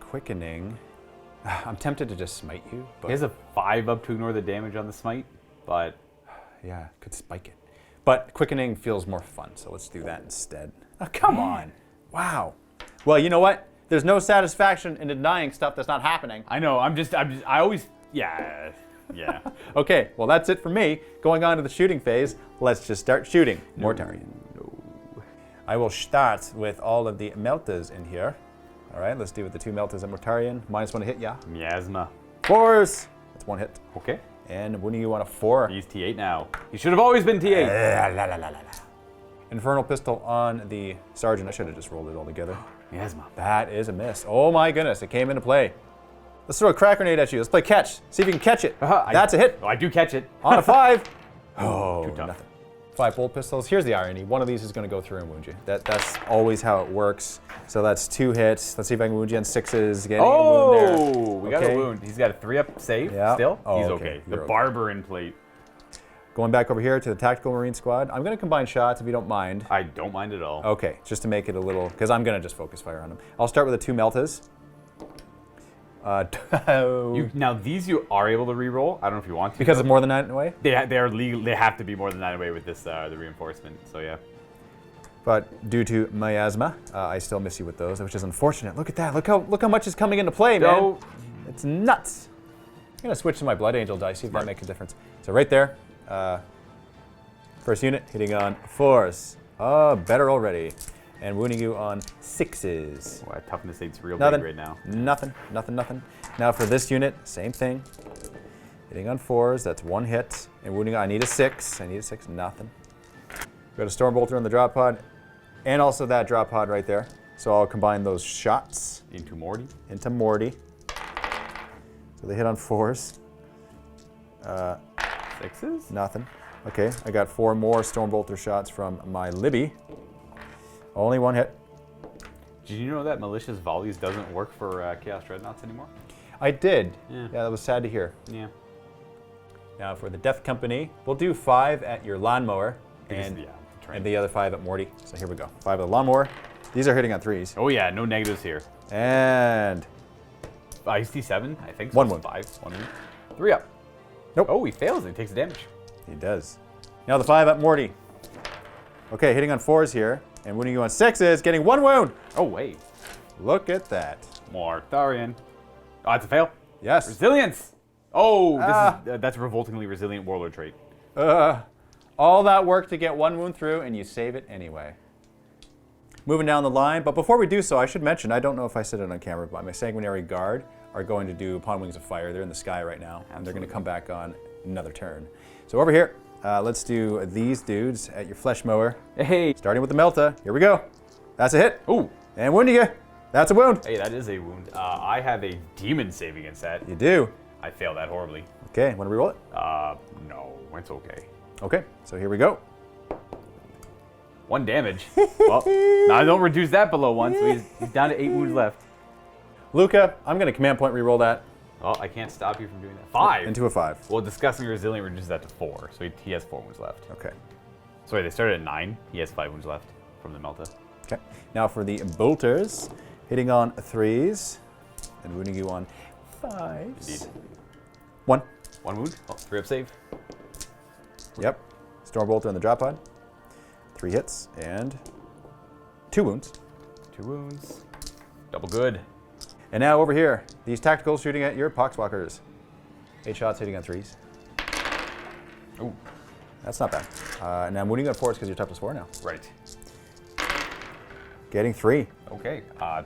Quickening. I'm tempted to just smite you. But He has a 5 up to ignore the damage on the smite, but... Yeah, could spike it. But Quickening feels more fun, so let's do that instead. Oh, come on. Wow. Well, you know what? There's no satisfaction in denying stuff that's not happening. I know, I always, yeah. Okay, well that's it for me. Going on to the shooting phase, let's just start shooting. Mortarion. No. I will start with all of the Meltas in here. All right, let's do with the 2 Meltas and Mortarion. -1 to hit, yeah. Miasma. Force! That's 1 hit. Okay. And when do you want a 4? He's T8 now. He should have always been T8. Infernal Pistol on the Sergeant. I should have just rolled it all together. Miasma. That is a miss. Oh my goodness, it came into play. Let's throw a crack grenade at you. Let's play catch. See if you can catch it. That's a hit. Oh, I do catch it. On a 5. Oh, Too tough. nothing. 5 bolt pistols. Here's the irony. One of these is going to go through and wound you. That's always how it works. So that's 2 hits. Let's see if I can wound you on 6s. Getting a wound there. We got a wound. He's got a 3-up save still. Oh, He's okay. okay. The You're okay. barber in plate. Going back over here to the Tactical Marine Squad. I'm going to combine shots if you don't mind. I don't mind at all. Okay, just to make it a little, because I'm going to just focus fire on them. I'll start with the 2 Meltas. Now these you are able to re-roll. I don't know if you want to. Because it's more than 9 away? they are legal. They have to be more than 9 away with this the reinforcement. So yeah. But due to miasma, I still miss you with those, which is unfortunate. Look at that. Look how much is coming into play, man. No. It's nuts. I'm going to switch to my Blood Angel dice, see if that makes a difference. So right there, first unit hitting on 4s. Oh, better already. And wounding you on 6s. Oh, toughness 8's real Nothing. big right now. Nothing. Now for this unit, same thing. Hitting on 4s, that's 1 hit. And wounding, I need a 6. Nothing. Got a Stormbolter in the drop pod. And also that drop pod right there. So I'll combine those shots. Into Morty. Into Morty. So they hit on 4s. 6s? Nothing. Okay, I got 4 more Stormbolter shots from my Libby. Only 1 hit. Did you know that malicious volleys doesn't work for Chaos Dreadnoughts anymore? I did. Yeah. Yeah, that was sad to hear. Yeah. Now for the Death Company, we'll do 5 at your lawnmower and the other 5 at Morty. So here we go. 5 at the lawnmower. These are hitting on 3s. Oh yeah, no negatives here. And He's T7, I think. So 1 it's wound. 5. 1 wound. 3 up. Nope. Oh, he fails. He takes damage. He does. Now the 5 at Morty. Okay, hitting on 4s here. And wounding you on 6s, getting 1 wound. Oh wait. Look at that. Mortarion. Oh, it's a fail. Yes. Resilience. Oh, that's a revoltingly resilient warlord trait. All that work to get 1 wound through, and you save it anyway. Moving down the line, but before we do so, I should mention, I don't know if I said it on camera, but my Sanguinary Guard are going to do Upon Wings of Fire. They're in the sky right now, and they're going to come back on another turn. So over here, let's do these dudes at your Flesh Mower. Hey. Starting with the Melta. Here we go. That's a hit. Ooh. And wounding you. That's a wound. Hey, that is a wound. I have a demon save against that. You do. I failed that horribly. Okay, want to reroll it? No, it's okay. Okay, so here we go. 1 damage. Well, now I don't reduce that below 1, so he's down to 8 wounds left. Luka, I'm going to command point reroll that. Well, I can't stop you from doing that. 5. Into a 5. Well, Disgustingly Resilient reduces that to 4, so he has 4 wounds left. Okay. Sorry, they started at 9. He has 5 wounds left from the Melta. Okay. Now for the Bolters, hitting on 3s and wounding you on 5s. Indeed. 1. 1 wound. Oh, 3-up save. Yep. Stormbolter in the drop pod. 3 hits and 2 wounds. 2 wounds. Double good. And now over here, these tacticals shooting at your Poxwalkers. 8 shots hitting on 3s. Ooh. That's not bad. And I'm wounding on 4s because you're toughness 4 now. Right. Getting 3. Okay. I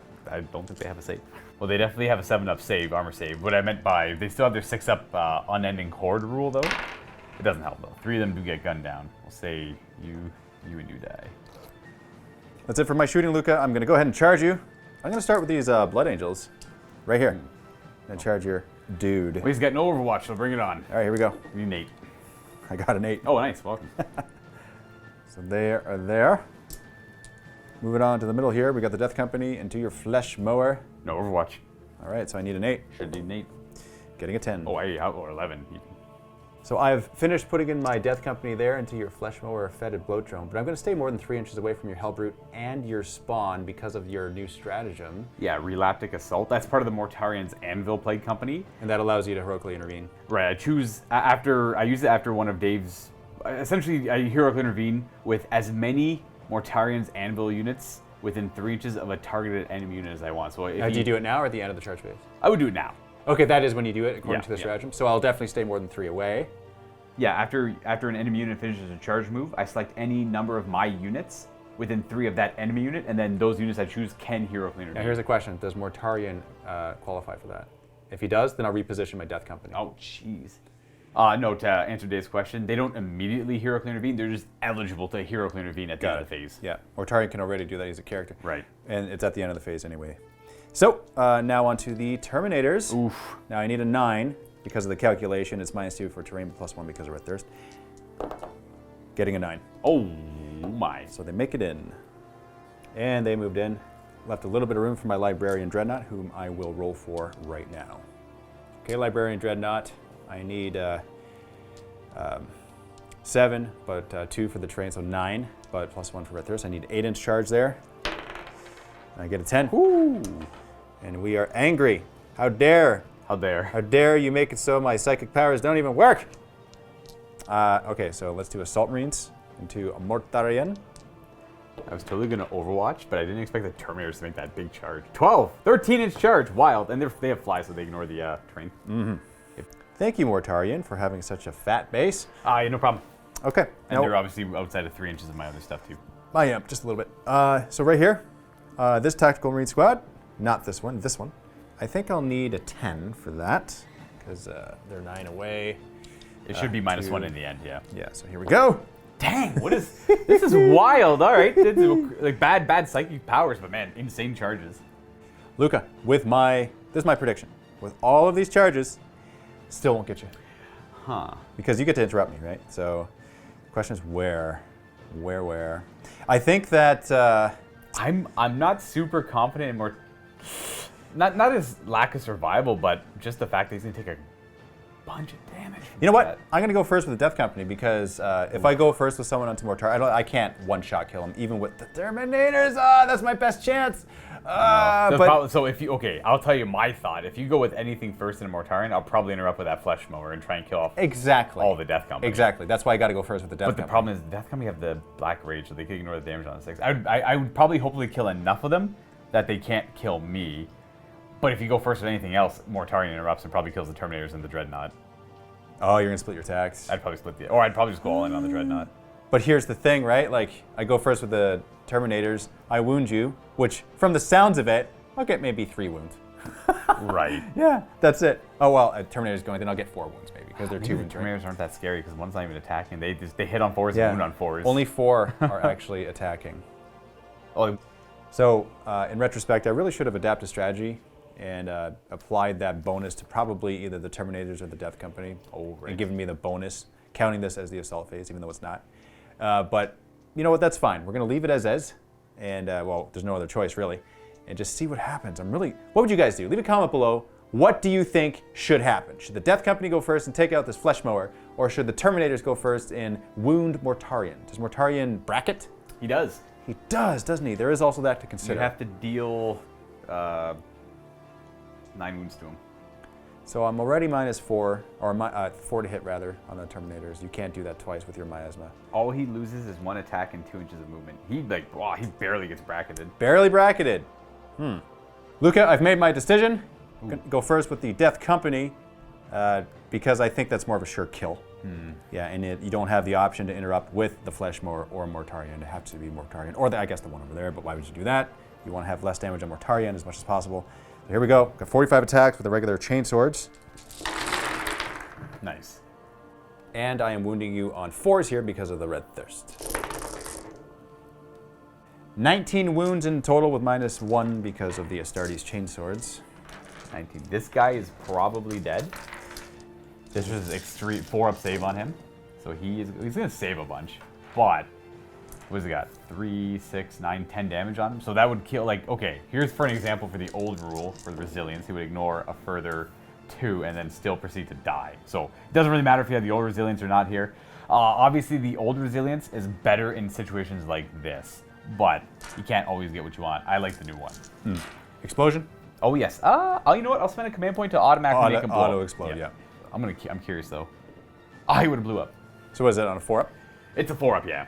don't think they have a save. Well, they definitely have a 7-up save, armor save. What I meant by, they still have their 6-up unending horde rule, though. It doesn't help, though. 3 of them do get gunned down. We'll say you and you die. That's it for my shooting, Luka. I'm going to go ahead and charge you. I'm going to start with these Blood Angels. Right here. And charge your dude. Well, he's got no Overwatch, so bring it on. All right, here we go. You need an 8. I got an 8. Oh, nice. Welcome. So they are there. Moving on to the middle here, we got the Death Company into your Flesh Mower. No Overwatch. All right, so I need an 8. Should need an 8. Getting a 10. Oh, or 11. So I've finished putting in my Death Company there into your Flesh Mower Fetid Bloat Drone, but I'm going to stay more than 3 inches away from your Hellbrute and your spawn because of your new stratagem. Yeah, Relaptic Assault. That's part of the Mortarion's Anvil Plague Company. And that allows you to heroically intervene. Right, I use it after one of Dave's, essentially I heroically intervene with as many Mortarion's Anvil units within 3 inches of a targeted enemy unit as I want. So if do you do it now or at the end of the charge phase? I would do it now. Okay, that is when you do it according to the yeah. stratagem. So I'll definitely stay more than 3 away. Yeah, after an enemy unit finishes a charge move, I select any number of my units within 3 of that enemy unit, and then those units I choose can hero clean Now here's a question: does Mortarion qualify for that? If he does, then I'll reposition my Death Company. Oh, jeez. No, to answer Dave's question, they don't immediately hero clean intervene. They're just eligible to hero clean intervene at the end of the phase. Yeah, Mortarion can already do that. He's a character. Right. And it's at the end of the phase anyway. So now on to the Terminators. Oof. Now I need a 9 because of the calculation. It's -2 for terrain, +1 because of Red Thirst. Getting a 9. Oh my. So they make it in. And they moved in. Left a little bit of room for my Librarian Dreadnought, whom I will roll for right now. Okay, Librarian Dreadnought. I need 7, but 2 for the terrain, so 9, but +1 for Red Thirst. I need 8-inch charge there. And I get a 10. Ooh. And we are angry. How dare? How dare. How dare you make it so my psychic powers don't even work? Okay, so let's do Assault Marines into a Mortarion. I was totally going to Overwatch, but I didn't expect the Terminators to make that big charge. 12! 13-inch charge! Wild. And they have fly, so they ignore the terrain. Mm-hmm. Thank you, Mortarion, for having such a fat base. Yeah, no problem. Okay. And they're obviously outside of 3 inches of my other stuff, too. I am, just a little bit. So right here, this Tactical Marine Squad, not this one, this one. I think I'll need a 10 for that, because they're 9 away. It should be -1 in the end, yeah. Yeah, so here we go. Dang, what is... This is wild, all right. This is, like, bad psychic powers, but man, insane charges. Luka, this is my prediction. With all of these charges, still won't get you. Huh. Because you get to interrupt me, right? So the question is where? I think that... I'm not super confident in more... Not his lack of survival, but just the fact that he's going to take a bunch of damage. You know what? I'm going to go first with the Death Company because if I go first with someone onto Mortar, I can't one-shot kill him, even with the Terminators. That's my best chance. So if you I'll tell you my thought. If you go with anything first in a Mortarion, I'll probably interrupt with that Flesh Mower and try and kill off all the Death Company. Exactly. That's why I got to go first with the Death Company. But the problem is, the Death Company have the Black Rage, so they can ignore the damage on the 6. I would probably hopefully kill enough of them that they can't kill me. But if you go first with anything else, Mortarion interrupts and probably kills the Terminators and the Dreadnought. Oh, you're going to split your attacks? I'd probably split or I'd probably just go all in on the Dreadnought. But here's the thing, right? Like, I go first with the Terminators, I wound you, which, from the sounds of it, I'll get maybe 3 wounds. Right. Yeah, that's it. Oh, well, Terminator's going, then I'll get 4 wounds, maybe, because they're 2 wounds. Terminators aren't that scary, because one's not even attacking. They hit on 4s and wound on 4s. Only 4 are actually attacking. Oh. So, in retrospect, I really should have adapted strategy and applied that bonus to probably either the Terminators or the Death Company, and given me the bonus, counting this as the assault phase, even though it's not. But you know what? That's fine. We're going to leave it as is, and well, there's no other choice really, and just see what happens. What would you guys do? Leave a comment below. What do you think should happen? Should the Death Company go first and take out this Flesh Mower, or should the Terminators go first and wound Mortarion? Does Mortarion bracket? He does. He does, doesn't he? There is also that to consider. You have to deal 9 wounds to him. So I'm already -4, or 4 to hit rather, on the Terminators. You can't do that twice with your miasma. All he loses is 1 attack and 2 inches of movement. He barely gets bracketed. Barely bracketed. Luka, I've made my decision. I'm gonna go first with the Death Company because I think that's more of a sure kill. Yeah, and you don't have the option to interrupt with the Flesh Mower or Mortarion. It has to be Mortarion, or I guess the one over there, but why would you do that? You want to have less damage on Mortarion as much as possible. So here we go. Got 45 attacks with the regular chain swords. Nice. And I am wounding you on 4s here because of the Red Thirst. 19 wounds in total with -1 because of the Astartes chain swords. 19. This guy is probably dead. This was extreme 4-up save on him. So he's going to save a bunch. But what has he got? 3, 6, 9, 10 damage on him. So that would kill, okay, here's for an example for the old rule for the resilience. He would ignore a further 2 and then still proceed to die. So it doesn't really matter if you have the old resilience or not here. Obviously, the old resilience is better in situations like this, but you can't always get what you want. I like the new one. Explosion? Oh, yes. You know what? I'll spend a command point to automatically make him blow up. Auto-explode, yeah. I'm curious, though. He would have blew up. So was that on a 4-up? It's a 4-up, yeah.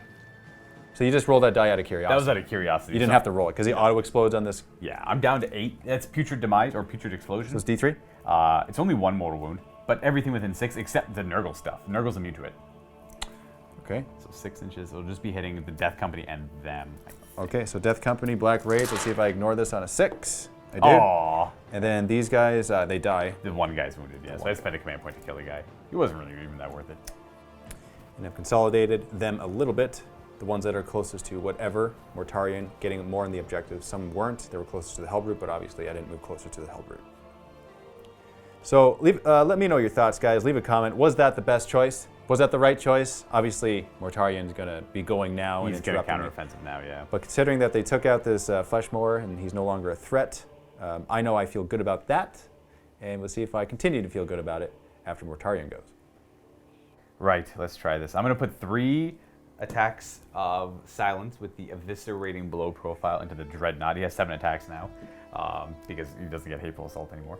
So you just rolled that die out of curiosity? That was out of curiosity. You didn't have to roll it, because he auto-explodes on this? Yeah, I'm down to 8. That's Putrid Demise, or Putrid Explosion. So it's D3? It's only 1 mortal wound, but everything within 6, except the Nurgle stuff. Nurgle's immune to it. Okay. So 6 inches, it'll just be hitting the Death Company and them. Okay, so Death Company, Black Rage. Let's see if I ignore this on a 6. I do. Aww. And then these guys, they die. The one guy's wounded, yeah. So I spent a command point to kill the guy. He wasn't really even that worth it. And I've consolidated them a little bit. The ones that are closest to whatever, Mortarion, getting more in the objectives. Some weren't. They were closest to the Hellbrute, but obviously I didn't move closer to the Hellbrute. So let me know your thoughts, guys. Leave a comment. Was that the best choice? Was that the right choice? Obviously, Mortarion's going to be going now and He's going to interrupting me. counteroffensive now, yeah. But considering that they took out this Flesh Mower and he's no longer a threat, I know I feel good about that. And we'll see if I continue to feel good about it after Mortarion goes. Right, let's try this. I'm going to put 3 attacks of silence with the eviscerating blow profile into the Dreadnought. He has 7 attacks now because he doesn't get hateful assault anymore.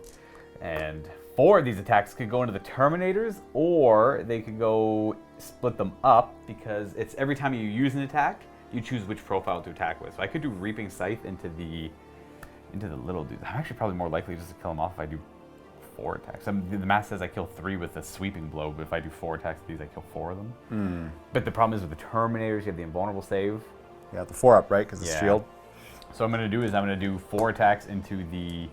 And 4 of these attacks could go into the Terminators, or they could go split them up because it's every time you use an attack, you choose which profile to attack with. So I could do Reaping Scythe into the little dude. I'm actually probably more likely just to kill him off if I do 4 attacks. The math says I kill 3 with a sweeping blow, but if I do 4 attacks with these, I kill 4 of them. But the problem is with the Terminators, you have the invulnerable save. You got the 4-up, right? Because it's shield. So what I'm going to do 4 attacks into the...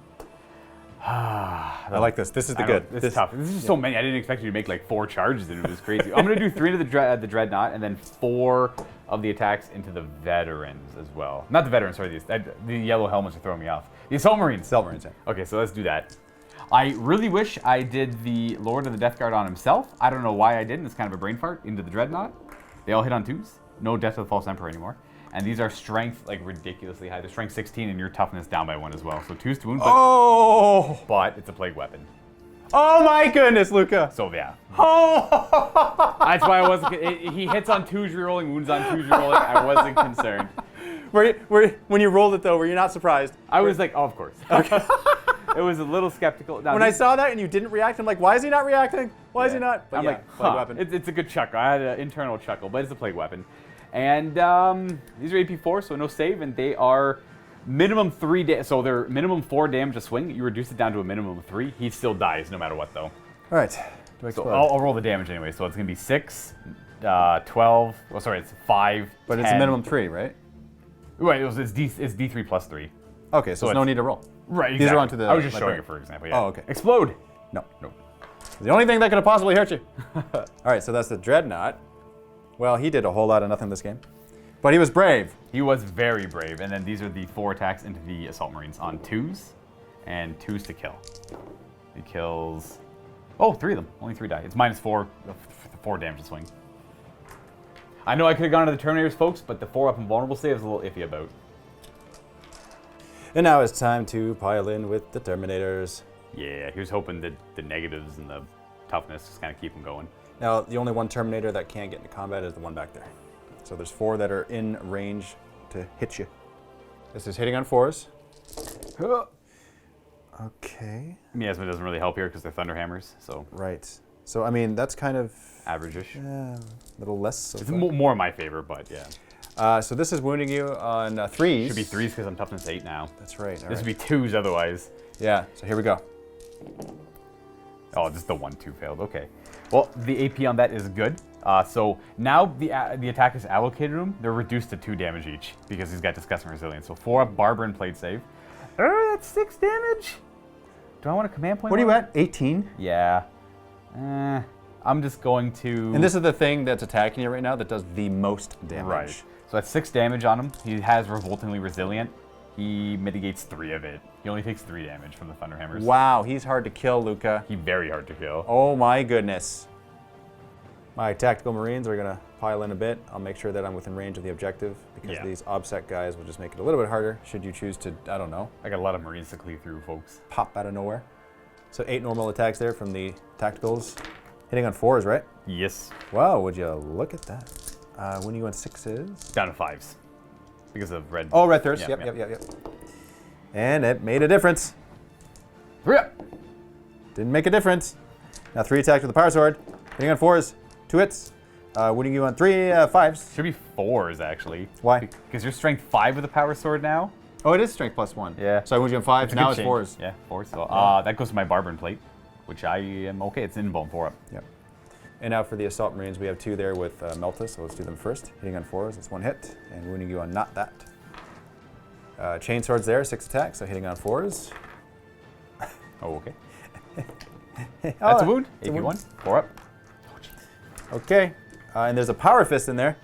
I like this. This is the good. This is tough. This is so many. I didn't expect you to make like 4 charges and it was crazy. I'm going to do 3 into the Dreadnought and then 4 of the attacks into the Veterans as well. Not the Veterans, sorry. The yellow helmets are throwing me off. The Assault Marines. Assault Marines, yeah. Okay, so let's do that. I really wish I did the Lord of the Death Guard on himself. I don't know why I didn't. It's kind of a brain fart into the Dreadnought. They all hit on 2s. No Death of the False Emperor anymore. And these are strength like ridiculously high. They're strength 16 and your toughness down by 1 as well. So 2s to wound, but it's a plague weapon. Oh my goodness, Luka! So yeah. Oh! That's why I wasn't. He hits on 2s rerolling, wounds on 2s rerolling. I wasn't concerned. When you rolled it though, were you not surprised? I was like, oh, of course. Okay. It was a little skeptical. Now, when I saw that and you didn't react, I'm like, why is he not reacting? Why is he not? But I'm like, plague weapon. It's a good chuckle. I had an internal chuckle, but it's a plague weapon. And these are AP4, so no save, and they are minimum 3 damage. So they're minimum 4 damage a swing. You reduce it down to a minimum of 3. He still dies no matter what, though. All right. So I'll roll the damage anyway. So it's going to be 6, 12. Well, sorry, it's 5. But 10. it's a minimum 3, right? Right. It's D3 plus 3. Okay, so there's no need to roll. Right. Exactly. These are onto the. I was just showing it for example. Yeah. Oh, okay. Explode. No. Nope. The only thing that could have possibly hurt you. All right, so that's the Dreadnought. Well, he did a whole lot of nothing this game. But he was brave. He was very brave. And then these are the 4 attacks into the Assault Marines on 2s and 2s to kill. He kills... Oh, 3 of them. Only 3 die. It's minus 4 damage to swing. I know I could have gone to the Terminators, folks, but the 4-up invulnerable save is a little iffy about. And now it's time to pile in with the Terminators. Yeah, he was hoping that the negatives and the toughness just kind of keep him going. Now, the only one Terminator that can't get into combat is the one back there. So there's 4 that are in range to hit you. This is hitting on 4s. Okay. Miasma doesn't really help here because they're Thunderhammers, so... Right. So, I mean, that's kind of... average-ish. Yeah, a little less so It's far. more my favor, but yeah. So this is wounding you on 3s. Should be 3s because I'm toughness 8 now. That's right. This would be 2s otherwise. Yeah, so here we go. Oh, just the 1-2 failed. Okay. Well, the AP on that is good. So now the attack is allocated to him. They're reduced to 2 damage each because he's got Disgusting Resilience. So 4-up Barber and Plate Save. That's 6 damage. Do I want a command point? What are you at? 18? Yeah. I'm just going to... And this is the thing that's attacking you right now that does the most damage. Right. So that's 6 damage on him. He has Revoltingly Resilient. He mitigates 3 of it. He only takes 3 damage from the Thunderhammers. Wow, he's hard to kill, Luka. He's very hard to kill. Oh my goodness. My Tactical Marines are going to pile in a bit. I'll make sure that I'm within range of the objective because these OBSEC guys will just make it a little bit harder should you choose to, I don't know. I got a lot of Marines to cleave through, folks. Pop out of nowhere. So 8 normal attacks there from the Tacticals. Hitting on 4s, right? Yes. Wow, would you look at that. When you on 6s? Down to 5s. Because of red. Oh, red thirst. Yep. And it made a difference. 3-up. Didn't make a difference. Now 3 attacks with the Power Sword. Hitting on 4s. 2 hits. Winning you on 3 5s. Should be 4s, actually. Why? Because you're strength 5 with the Power Sword now. Oh, it is strength +1. Yeah. So I wound you on 5s. Now it's change. 4s. Yeah, 4s. So that goes to my Barber and Plate, which I am okay. It's invuln 4-up. Yep. And now for the Assault Marines, we have 2 there with Meltus, so let's do them first. Hitting on 4s, that's 1 hit, and wounding you on not that. Chainsword's there, 6 attacks, so hitting on 4s. Oh, okay. That's a wound. it's a AP1. wound. 4 up. Okay, and there's a Power Fist in there.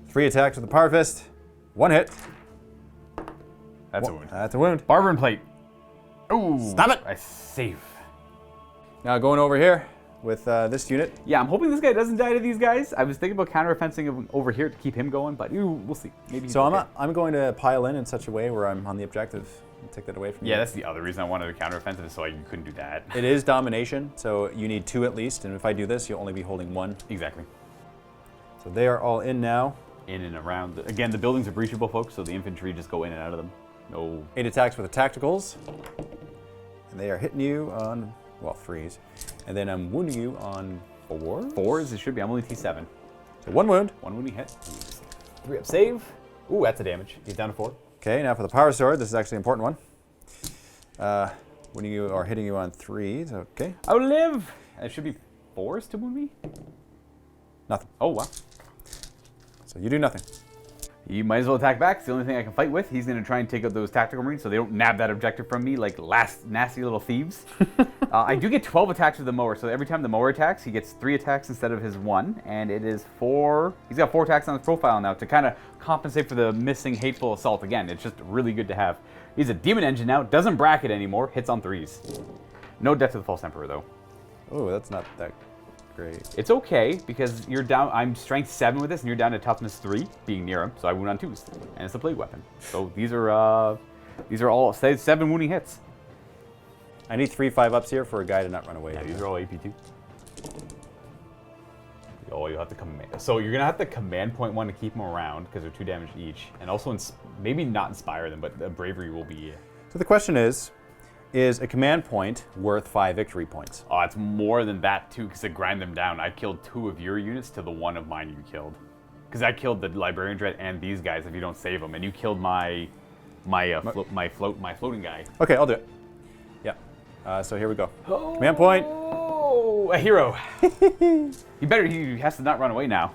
3 attacks with the Power Fist. 1 hit. That's a wound. That's a wound. Barber and Plate. Ooh. Stop it! I save. Now going over here with this unit. Yeah, I'm hoping this guy doesn't die to these guys. I was thinking about counteroffensing over here to keep him going, but we'll see. Maybe he's So okay. I'm going to pile in such a way where I'm on the objective and take that away from you. Yeah, that's the other reason I wanted a counteroffensive, is so you couldn't do that. It is domination, so you need 2 at least, and if I do this, you'll only be holding 1. Exactly. So they are all in now. In and around. Again, the buildings are breachable, folks, so the infantry just go in and out of them. No. 8 attacks with the tacticals. And they are hitting you on, well, 3s. And then I'm wounding you on 4s. 4s, it should be. I'm only T7. So 1 wound. 1 wounding hit. 3 up save. Ooh, that's a damage. He's down to 4. Okay, now for the power sword, this is actually an important one. Wounding you or hitting you on 3s, okay. I will live! It should be 4s to wound me? Nothing. Oh, wow. So you do nothing. You might as well attack back. It's the only thing I can fight with. He's going to try and take out those tactical marines so they don't nab that objective from me like nasty little thieves. I do get 12 attacks with the mower, so every time the mower attacks, he gets 3 attacks instead of his 1, and it is 4. He's got 4 attacks on his profile now to kind of compensate for the missing hateful assault. Again, it's just really good to have. He's a demon engine now, doesn't bracket anymore, hits on 3s. No death to the false emperor though. Oh, that's not that great. It's okay because you're down. I'm strength 7 with this, and you're down to toughness 3, being near him. So I wound on 2s, and it's a plague weapon. So these are all 7 wounding hits. I need 3 5-ups here for a guy to not run away. Yeah, these are all AP2. Oh, you have to command. So you're gonna have to command point 1 to keep them around because they're 2 damage each, and also maybe not inspire them, but the bravery will be. So the question is a command point worth 5 victory points? Oh, it's more than that too, because it grind them down. I killed 2 of your units to the 1 of mine you killed, because I killed the Librarian Dread and these guys if you don't save them, and you killed my floating guy. Okay, I'll do it. Yeah. So here we go. Command point. Oh, a hero. He has to not run away now.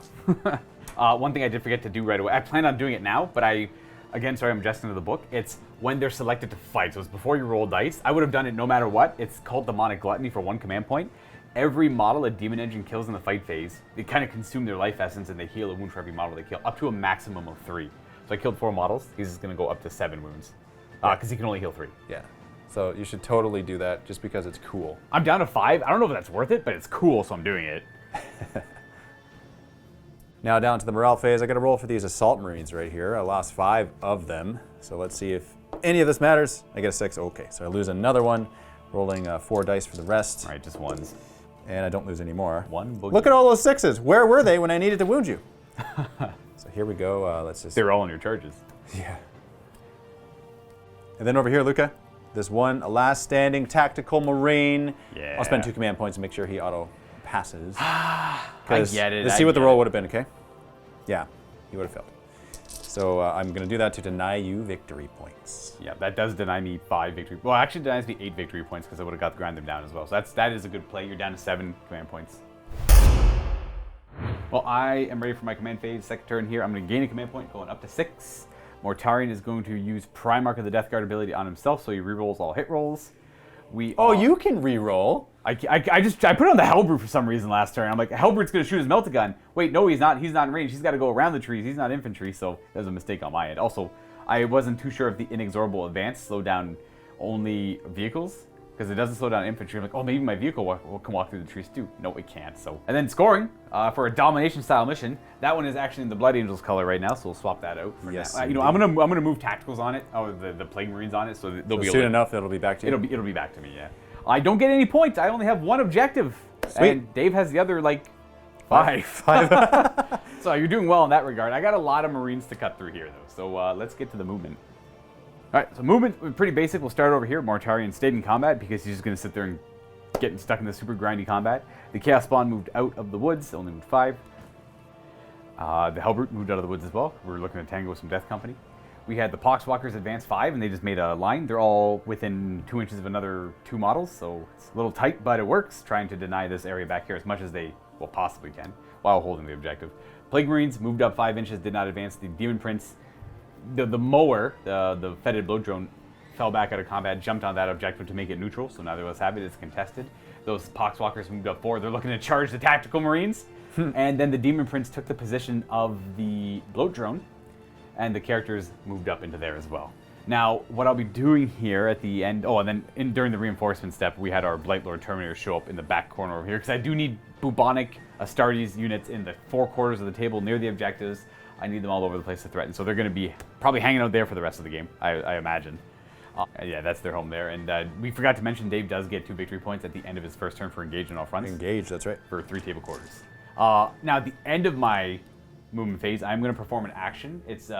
One thing I did forget to do right away. I plan on doing it now, but again, sorry, I'm adjusting to the book. It's when they're selected to fight. So it's before you roll dice. I would have done it no matter what. It's called Demonic Gluttony for 1 command point. Every model a demon engine kills in the fight phase, they kind of consume their life essence and they heal a wound for every model they kill, up to a maximum of 3. So I killed 4 models. He's going to go up to 7 wounds because he can only heal 3. Yeah. So you should totally do that just because it's cool. I'm down to 5. I don't know if that's worth it, but it's cool, so I'm doing it. Now down to the morale phase. I got to roll for these assault marines right here. I lost 5 of them. So let's see if any of this matters. I get a 6. Okay, so I lose another one. Rolling 4 dice for the rest. All right, just 1s. And I don't lose any more. 1 boogie. Look at all those 6s. Where were they when I needed to wound you? So here we go. Let's just. They were all in your charges. Yeah. And then over here, Luka, this one, a last standing tactical marine. Yeah. I'll spend 2 command points and make sure he auto passes. I get it. Let's see what the roll would have been, okay? Yeah, he would have failed. So I'm going to do that to deny you victory points. Yeah, that does deny me 5 victory. Well, actually denies me 8 victory points because I would have got to grind them down as well. So that is a good play. You're down to 7 command points. Well, I am ready for my command phase. Second turn here. I'm going to gain a command point, going up to 6. Mortarion is going to use Primarch of the Death Guard ability on himself, so he rerolls all hit rolls. You can re-roll. I put it on the Hellbrute for some reason last turn. I'm like, Hellbrute's going to shoot his melta-gun. Wait, no, he's not. He's not in range. He's got to go around the trees. He's not infantry, so that was a mistake on my end. Also, I wasn't too sure if the inexorable advance slowed down only vehicles, because it doesn't slow down infantry. I'm like, oh, maybe my vehicle can walk through the trees too. No, it can't. So, and then scoring for a domination-style mission. That one is actually in the Blood Angels color right now, so we'll swap that out. For yes, now. I'm gonna move tacticals on it, or the Plague Marines on it, so they'll be soon enough. It'll be back to you. It'll be back to me. Yeah. I don't get any points. I only have 1 objective. Sweet. And Dave has the other, like, 5. So you're doing well in that regard. I got a lot of Marines to cut through here, though. So let's get to the movement. All right, so movement, pretty basic. We'll start over here. Mortarion stayed in combat because he's just going to sit there and get stuck in the super grindy combat. The Chaos Spawn moved out of the woods, only moved 5. The Hellbrute moved out of the woods as well. We're looking to tango with some Death Company. We had the Poxwalkers advance 5, and they just made a line. They're all within 2 inches of another 2 models, so it's a little tight, but it works, trying to deny this area back here as much as they possibly can, while holding the objective. Plague Marines moved up 5 inches, did not advance. The Demon Prince the mower, the fetid blow drone, fell back out of combat, jumped on that objective to make it neutral, so neither of us have it. It's contested. Those Poxwalkers moved up forward. They're looking to charge the tactical marines. And then the Demon Prince took the position of the bloat drone, and the characters moved up into there as well. Now, what I'll be doing here at the end, and then during the reinforcement step, we had our Blightlord Terminator show up in the back corner over here, because I do need bubonic Astartes units in the 4 quarters of the table near the objectives. I need them all over the place to threaten, so they're going to be probably hanging out there for the rest of the game, I imagine. Yeah, that's their home there. And we forgot to mention Dave does get 2 victory points at the end of his first turn for engage on all fronts. Engage, that's right. For 3 table quarters. Now, at the end of my movement phase, I'm going to perform an action. It's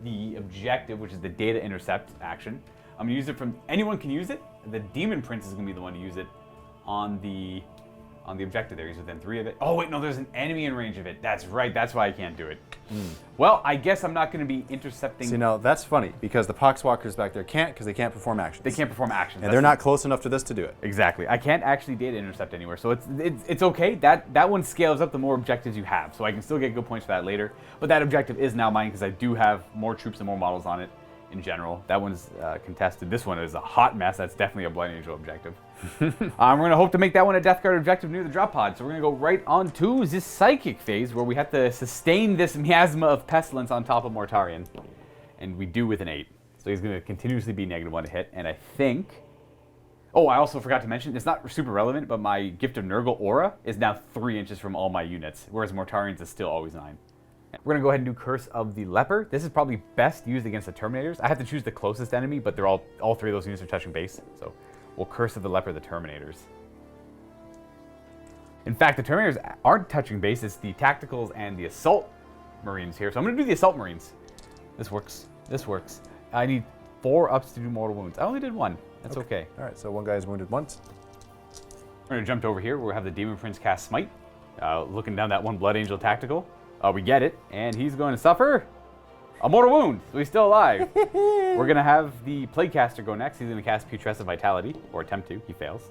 the objective, which is the data intercept action. I'm going to use it from... Anyone can use it. The Demon Prince is going to be the one to use it on the objective there. He's within 3 of it. Oh, wait, no, there's an enemy in range of it. That's right. That's why I can't do it. Well, I guess I'm not going to be intercepting... See, now, that's funny, because the Poxwalkers back there can't, because they can't perform actions. They can't perform actions. And they're not close enough to this to do it. Exactly. I can't actually data intercept anywhere, so it's okay. That one scales up the more objectives you have, so I can still get good points for that later. But that objective is now mine, because I do have more troops and more models on it in general. That one's contested. This one is a hot mess. That's definitely a Blind Angel objective. We're going to hope to make that one a Death Guard objective near the drop pod. So we're going to go right on to this Psychic phase, where we have to sustain this Miasma of Pestilence on top of Mortarion. And we do with an 8. So he's going to continuously be -1 to hit. And I think... Oh, I also forgot to mention, it's not super relevant, but my Gift of Nurgle aura is now 3 inches from all my units, whereas Mortarion's is still always 9. We're going to go ahead and do Curse of the Leper. This is probably best used against the Terminators. I have to choose the closest enemy, but they're all 3 of those units are touching base. So we'll Curse of the Leper the Terminators. In fact, the Terminators aren't touching base. It's the Tacticals and the Assault Marines here. So I'm going to do the Assault Marines. This works. This works. I need 4 ups to do mortal wounds. I only did 1. That's okay. All right, so one guy is wounded once. We're going to jump over here. We'll have the Demon Prince cast Smite. Looking down that one Blood Angel Tactical. We get it, and he's going to suffer a mortal wound, so he's still alive. We're going to have the Plaguecaster go next. He's going to cast Putrescent Vitality, or attempt to. He fails.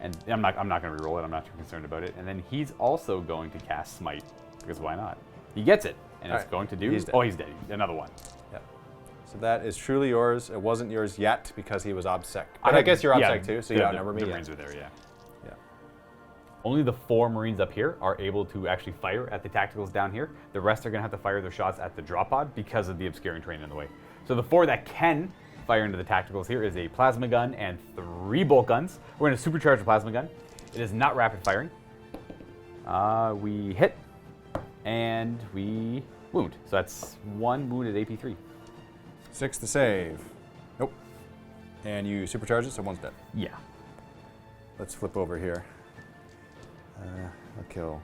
And I'm not going to reroll it. I'm not too concerned about it. And then he's also going to cast Smite, because why not? He gets it, and it's going to do... He's dead. Another one. Yep. So that is truly yours. It wasn't yours yet, because he was OBSEC. But I guess you're OBSEC too, so you outnumber me. The Marines are there, yeah. Only the 4 Marines up here are able to actually fire at the Tacticals down here. The rest are going to have to fire their shots at the drop pod because of the obscuring terrain in the way. So the 4 that can fire into the Tacticals here is a Plasma Gun and 3 Bolt Guns. We're going to supercharge the Plasma Gun. It is not rapid firing. We hit, and we wound. So that's 1 wound at AP3. 6 to save. Nope. And you supercharge it, so one's dead. Yeah. Let's flip over here. I'll kill.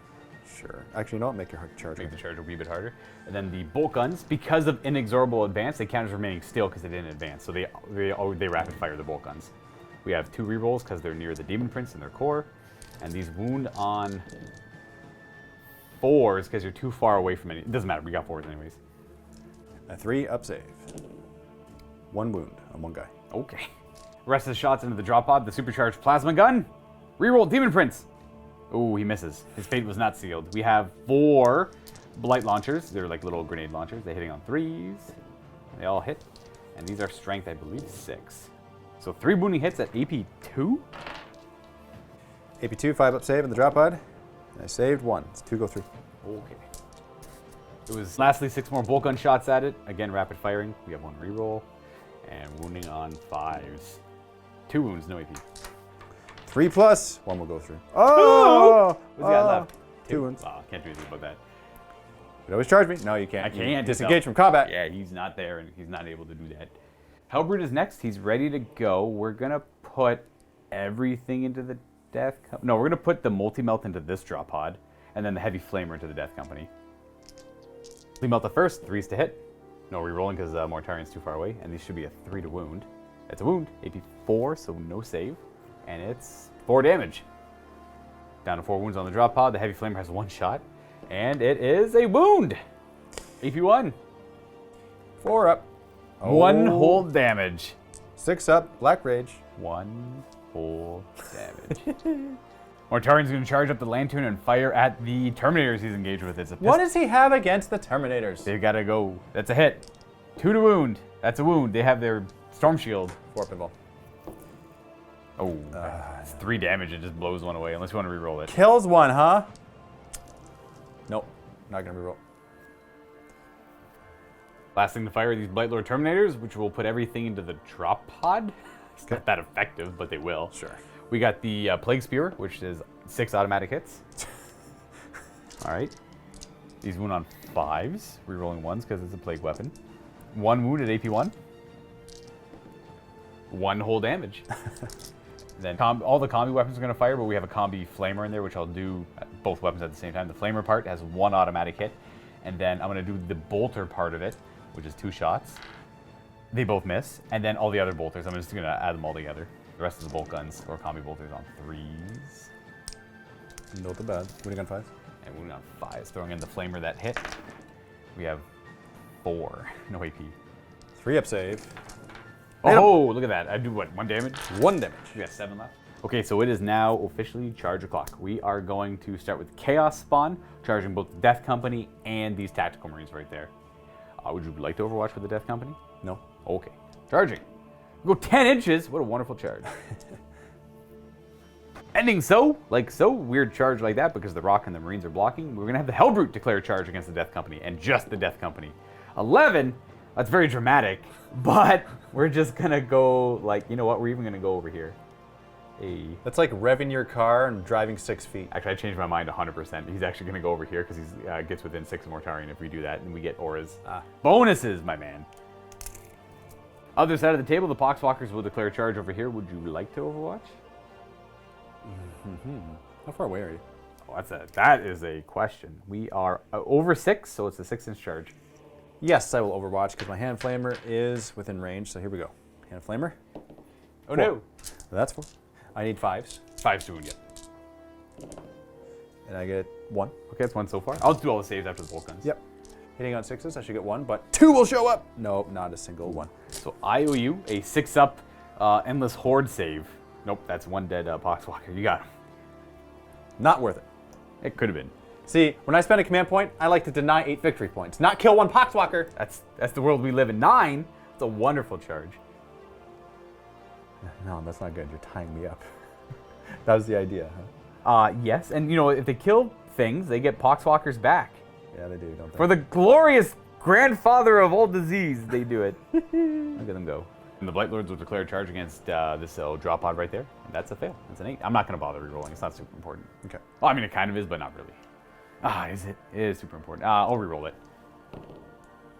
Sure. Actually, you know what? Make your charge. Make the charge a wee bit harder. And then the bolt guns, because of inexorable advance, they count as remaining still because they didn't advance. So they rapid fire the bolt guns. We have 2 rerolls because they're near the Demon Prince in their core, and these wound on 4s because you're too far away from any. It doesn't matter. We got 4s anyways. A 3 up save. 1 wound on 1 guy. Okay. Rest of the shots into the drop pod. The supercharged plasma gun. Reroll Demon Prince. Oh, he misses. His fate was not sealed. We have 4 blight launchers. They're like little grenade launchers. They're hitting on 3s. They all hit. And these are strength, I believe, 6. So 3 wounding hits at AP 2. AP 2, 5 up save in the drop pod. And I saved 1. It's 2 go through. Okay. It was lastly 6 more bolt gun shots at it. Again, rapid firing. We have 1 reroll. And wounding on 5s. 2 wounds, no AP. 3 plus. 1 will go through. Oh! What's he got left? 2 wounds. Oh, can't do anything about that. You can always charge me. No, you can't. I can't. Disengage from combat. Yeah, he's not there, and he's not able to do that. Hellbrood is next. He's ready to go. We're going to put everything into the Death Company. No, we're going to put the Multi-Melt into this drop pod, and then the Heavy Flamer into the Death Company. Multi-Melt the first. 3s to hit. No rerolling because Mortarion's too far away, and these should be a 3 to wound. It's a wound. AP 4, so no save. And it's 4 damage. Down to 4 wounds on the drop pod. The Heavy Flamer has 1 shot. And it is a wound. AP 1. 4 up. 1 hold damage. 6 up. Black Rage. 1 whole damage. Mortarion's going to charge up the Lantern and fire at the Terminators he's engaged with. It's a what does he have against the Terminators? They've got to go. That's a hit. 2 to wound. That's a wound. They have their storm shield. 4 pinball. Oh, it's 3 damage. It just blows one away unless you want to reroll it. Kills one, huh? Nope. Not gonna reroll. Last thing to fire are these Blightlord Terminators, which will put everything into the drop pod. It's not that effective, but they will. Sure. We got the Plague Spear, which is 6 automatic hits. All right. These wound on 5s, rerolling 1s because it's a plague weapon. 1 wound at AP 1. 1 whole damage. Then all the combi weapons are going to fire, but we have a combi flamer in there, which I'll do both weapons at the same time. The flamer part has 1 automatic hit, and then I'm going to do the bolter part of it, which is 2 shots. They both miss, and then all the other bolters, I'm just going to add them all together. The rest of the bolt guns or combi bolters on 3s. Not too bad. Wounding on 5s. And wounding on 5s, throwing in the flamer that hit. We have 4, no AP. 3-up save. Oh, look at that. I do what, 1 damage? 1 damage. We got 7 left. Okay, so it is now officially charge o'clock. We are going to start with Chaos Spawn, charging both the Death Company and these Tactical Marines right there. Would you like to overwatch with the Death Company? No. Okay. Charging. Go 10 inches. What a wonderful charge. Ending so, like so, weird charge like that because the Rock and the Marines are blocking. We're going to have the Hellbrute declare charge against the Death Company and just the Death Company. 11, that's very dramatic, but we're just going to go like, you know what, we're even going to go over here. That's like revving your car and driving 6 feet. Actually, I changed my mind 100%. He's actually going to go over here because he gets within 6 of Mortarion if we do that, and we get auras. Bonuses, my man. Other side of the table, the Poxwalkers will declare charge over here. Would you like to overwatch? How far away are you? Oh, that is a question. We are over 6, so it's a 6-inch charge. Yes, I will overwatch because my hand flamer is within range. So here we go. Hand flamer. Oh, no. That's 4. I need 5s. 5 to wound, yeah. And I get 1. Okay, that's 1 so far. I'll do all the saves after the bolt guns. Yep. Hitting on 6s, I should get 1, but 2 will show up. Nope, not a single one. So I owe you a 6-up Endless Horde save. Nope, that's 1 dead Poxwalker. You got him. Not worth it. It could have been. See, when I spend a command point, I like to deny 8 victory points, not kill 1 Poxwalker. That's the world we live in. 9, it's a wonderful charge. No, that's not good. You're tying me up. That was the idea, huh? Yes, and you know, if they kill things, they get Poxwalkers back. Yeah, they do, don't they? For the glorious grandfather of all disease, they do it. Look at them go. And the Blightlords will declare charge against this drop pod right there. And that's a fail. That's an 8. I'm not going to bother rerolling. It's not super important. Okay. Well, I mean, it kind of is, but not really. Is it? It is super important. I'll reroll it.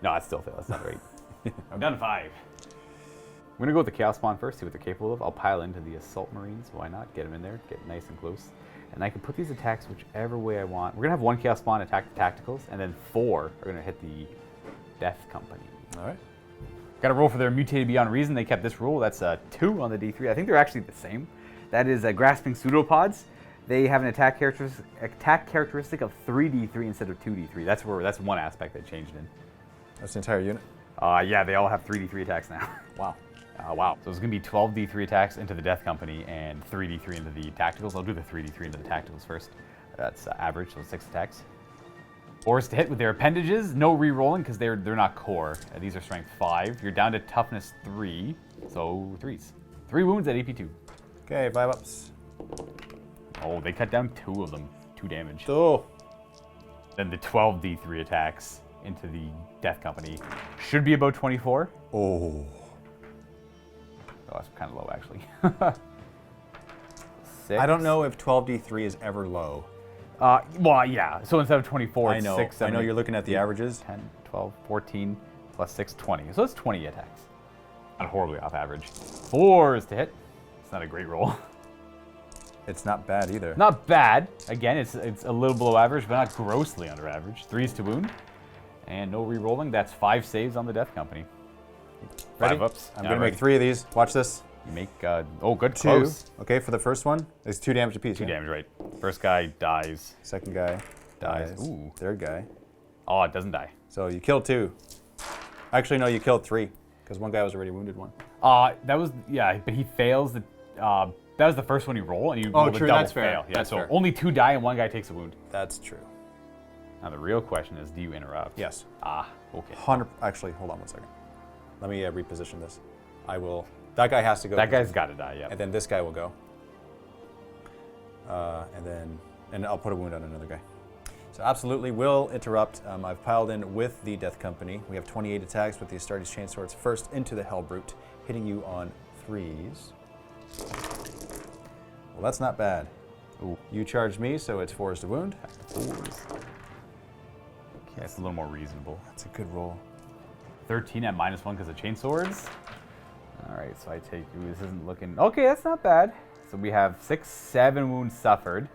No, that's still a fail. That's not right. I'm done 5. I'm going to go with the Chaos Spawn first, see what they're capable of. I'll pile into the Assault Marines. Why not? Get them in there. Get nice and close. And I can put these attacks whichever way I want. We're going to have 1 Chaos Spawn attack the Tacticals, and then 4 are going to hit the Death Company. All right. Got to roll for their Mutated Beyond Reason. They kept this rule. That's 2 on the D3. I think they're actually the same. That is Grasping Pseudopods. They have an attack characteristic of 3d3 instead of 2d3. That's one aspect that changed in. That's the entire unit? Yeah, they all have 3d3 attacks now. Wow. Wow. So it's going to be 12 d3 attacks into the Death Company and 3d3 into the Tacticals. I'll do the 3d3 into the Tacticals first. That's average, so 6 attacks. Ors to hit with their appendages. No re-rolling because they're not core. These are strength 5. You're down to toughness 3, so 3s. 3 wounds at AP 2. Okay, 5-ups. Oh, they cut down 2 of them. 2 damage. Oh. Then the 12 d3 attacks into the Death Company should be about 24. Oh. Oh, that's kind of low, actually. 6. I don't know if 12d3 is ever low. Well, yeah. So instead of 24, it's 6, 7, I know you're looking at the averages. 10, 12, 14, plus 6, 20. So it's 20 attacks. Not horribly off average. 4s to hit. It's not a great roll. It's not bad either. Not bad. Again, it's a little below average, but not grossly under average. 3s to wound. And no re-rolling. That's 5 saves on the Death Company. Ready? 5-ups. I'm going to make 3 of these. Watch this. You make, oh, good, 2. close. Okay, for the first one, it's 2 damage apiece. 2 damage, right. First guy dies. Second guy dies. Ooh. Third guy. Oh, it doesn't die. So you killed 2. Actually, no, you killed 3 because one guy was already wounded 1. That was, yeah, but he fails the, that was the first one you roll, and you roll the true, double that's fair. fail. Yeah, That's so fair. only 2 die and 1 guy takes a wound. That's true. Now the real question is, do you interrupt? Yes. Okay. 100. Actually, hold on 1 second. Let me reposition this. I will. That guy has to go. That guy's got to die, yeah. And then this guy will go. And I'll put a wound on another guy. So absolutely will interrupt. I've piled in with the Death Company. We have 28 attacks with the Astartes Chainswords first into the Hellbrute, hitting you on 3s. Well, that's not bad. Ooh. You charged me, so it's 4s to wound. 4s. Okay, that's a little more reasonable. That's a good roll. 13 at -1 because of chainswords. All right, so I take you. This isn't looking okay. That's not bad. So we have 6, 7 wounds suffered.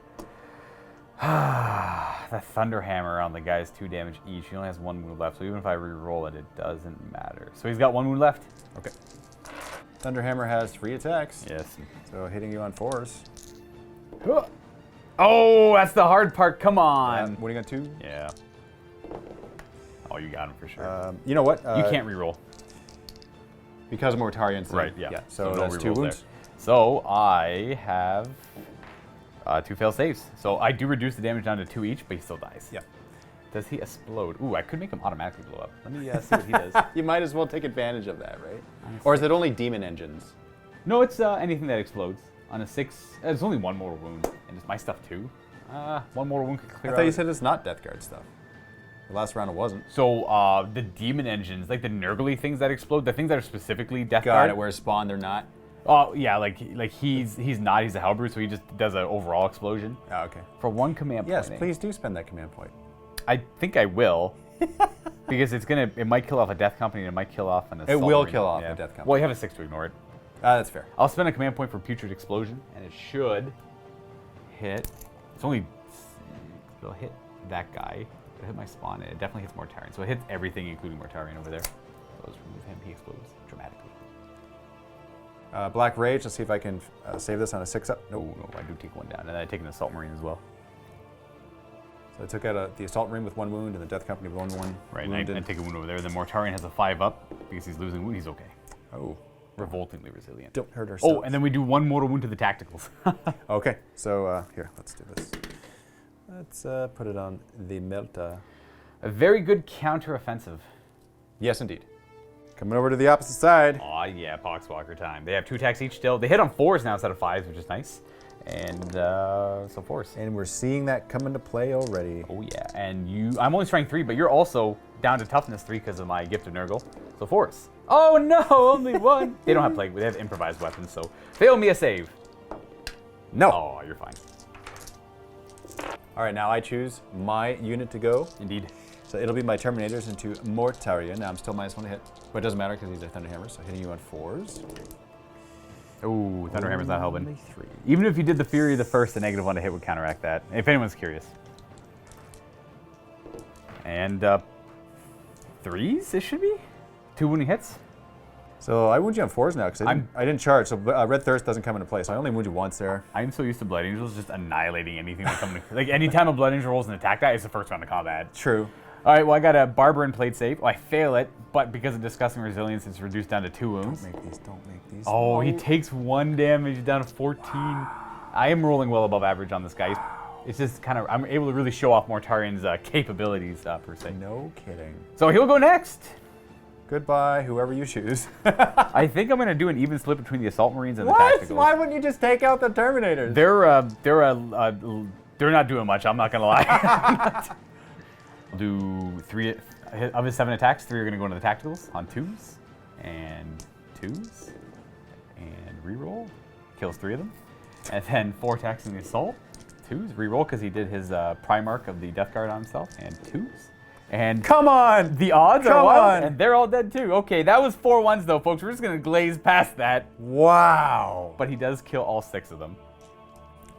The Thunder Hammer on the guy's 2 damage each. He only has 1 wound left, so even if I re-roll it, it doesn't matter. So he's got 1 wound left. Okay. Thunder Hammer has 3 attacks. Yes. So hitting you on 4s. Oh, that's the hard part. Come on. What are you got 2? Yeah. Oh, you got him for sure. You know what? You can't re-roll. Because of Mortarion's thing. Right, yeah. So no that's 2 rerolls wounds. there. So I have 2 failed saves. So I do reduce the damage down to 2 each, but he still dies. Yeah. Does he explode? Ooh, I could make him automatically blow up. Let me see what he does. You might as well take advantage of that, right? Or is it only demon engines? No, it's anything that explodes. On a 6, it's only 1 mortal wound, and it's my stuff too. 1 mortal wound could clear I out. thought you said it's not Death Guard stuff. The last round it wasn't. So the demon engines, like the Nurgle things that explode, the things that are specifically Death Got Guard. it, where spawn they're not. Oh yeah, like he's not. He's a Hellbrute, so he just does an overall explosion. Oh, okay. For 1 command point. Yes, please do spend that command point. I think I will, because it might kill off a Death Company, and it might kill off an Assault It will Marine. kill off a Death Company. Well, you have a 6 to ignore it. That's fair. I'll spend a command point for Putrid Explosion, and it should hit. It's only. It'll hit that guy. It'll hit my spawn. It definitely hits Mortarion. So it hits everything, including Mortarion over there. So let's remove him. He explodes dramatically. Black Rage. Let's see if I can save this on a 6-up. No, no, I do take 1 down, and then I take an Assault Marine as well. So I took out the Assault Marine with 1 wound and the Death Company with 1 wound. Right, and I take a wound over there. The Mortarion has a 5-up because he's losing wound. He's okay. Oh. Revoltingly resilient. Don't hurt ourselves. Oh, and then we do 1 mortal wound to the tacticals. Okay, so here, let's do this. Let's put it on the Melta. A very good counter-offensive. Yes, indeed. Coming over to the opposite side. Aw, yeah, Poxwalker time. They have 2 attacks each still. They hit on 4s now instead of 5s, which is nice. And so 4s. And we're seeing that come into play already. Oh yeah, and I'm only trying 3, but you're also down to toughness 3 because of my gift of Nurgle. So 4s. Oh no, only 1. They don't have plague, they have improvised weapons, so fail me a save. No. Oh, you're fine. All right, now I choose my unit to go. Indeed. So it'll be my Terminators into Mortarion. Now I'm still -1 to hit, but it doesn't matter because these are Thunderhammers, so hitting you on 4s. Ooh, Thunderhammer's not helping. Only 3. Even if you did the Fury of the First, the -1 to hit would counteract that, if anyone's curious. And 3s, it should be? 2 wounding hits? So I wound you on 4s now because I didn't charge, so Red Thirst doesn't come into play, so I only wound you once there. I'm so used to Blood Angels just annihilating anything that comes in. Like, anytime a Blood Angel rolls an attack die, it's the first round of combat. True. All right, well, I got a Barber and Plate save. Well, I fail it, but because of Disgusting Resilience, it's reduced down to 2 wounds. Don't make these. Oh, he takes 1 damage down to 14. I am rolling well above average on this guy. It's just kind of, I'm able to really show off Mortarion's capabilities, per se. No kidding. So he'll go next. Goodbye, whoever you choose. I think I'm going to do an even split between the Assault Marines and the What? Tacticals. Why wouldn't you just take out the Terminators? They're not doing much, I'm not going to lie. I'll do 3 of his 7 attacks. 3 are going to go into the Tacticals on 2s and 2s and reroll. Kills 3 of them. And then 4 attacks in the Assault. 2s, reroll because he did his Primarch of the Death Guard on himself. And 2s. And come on! The odds are Come wild, on. and they're all dead too. Okay, that was 4 1s though, folks. We're just going to glaze past that. Wow. But he does kill all 6 of them.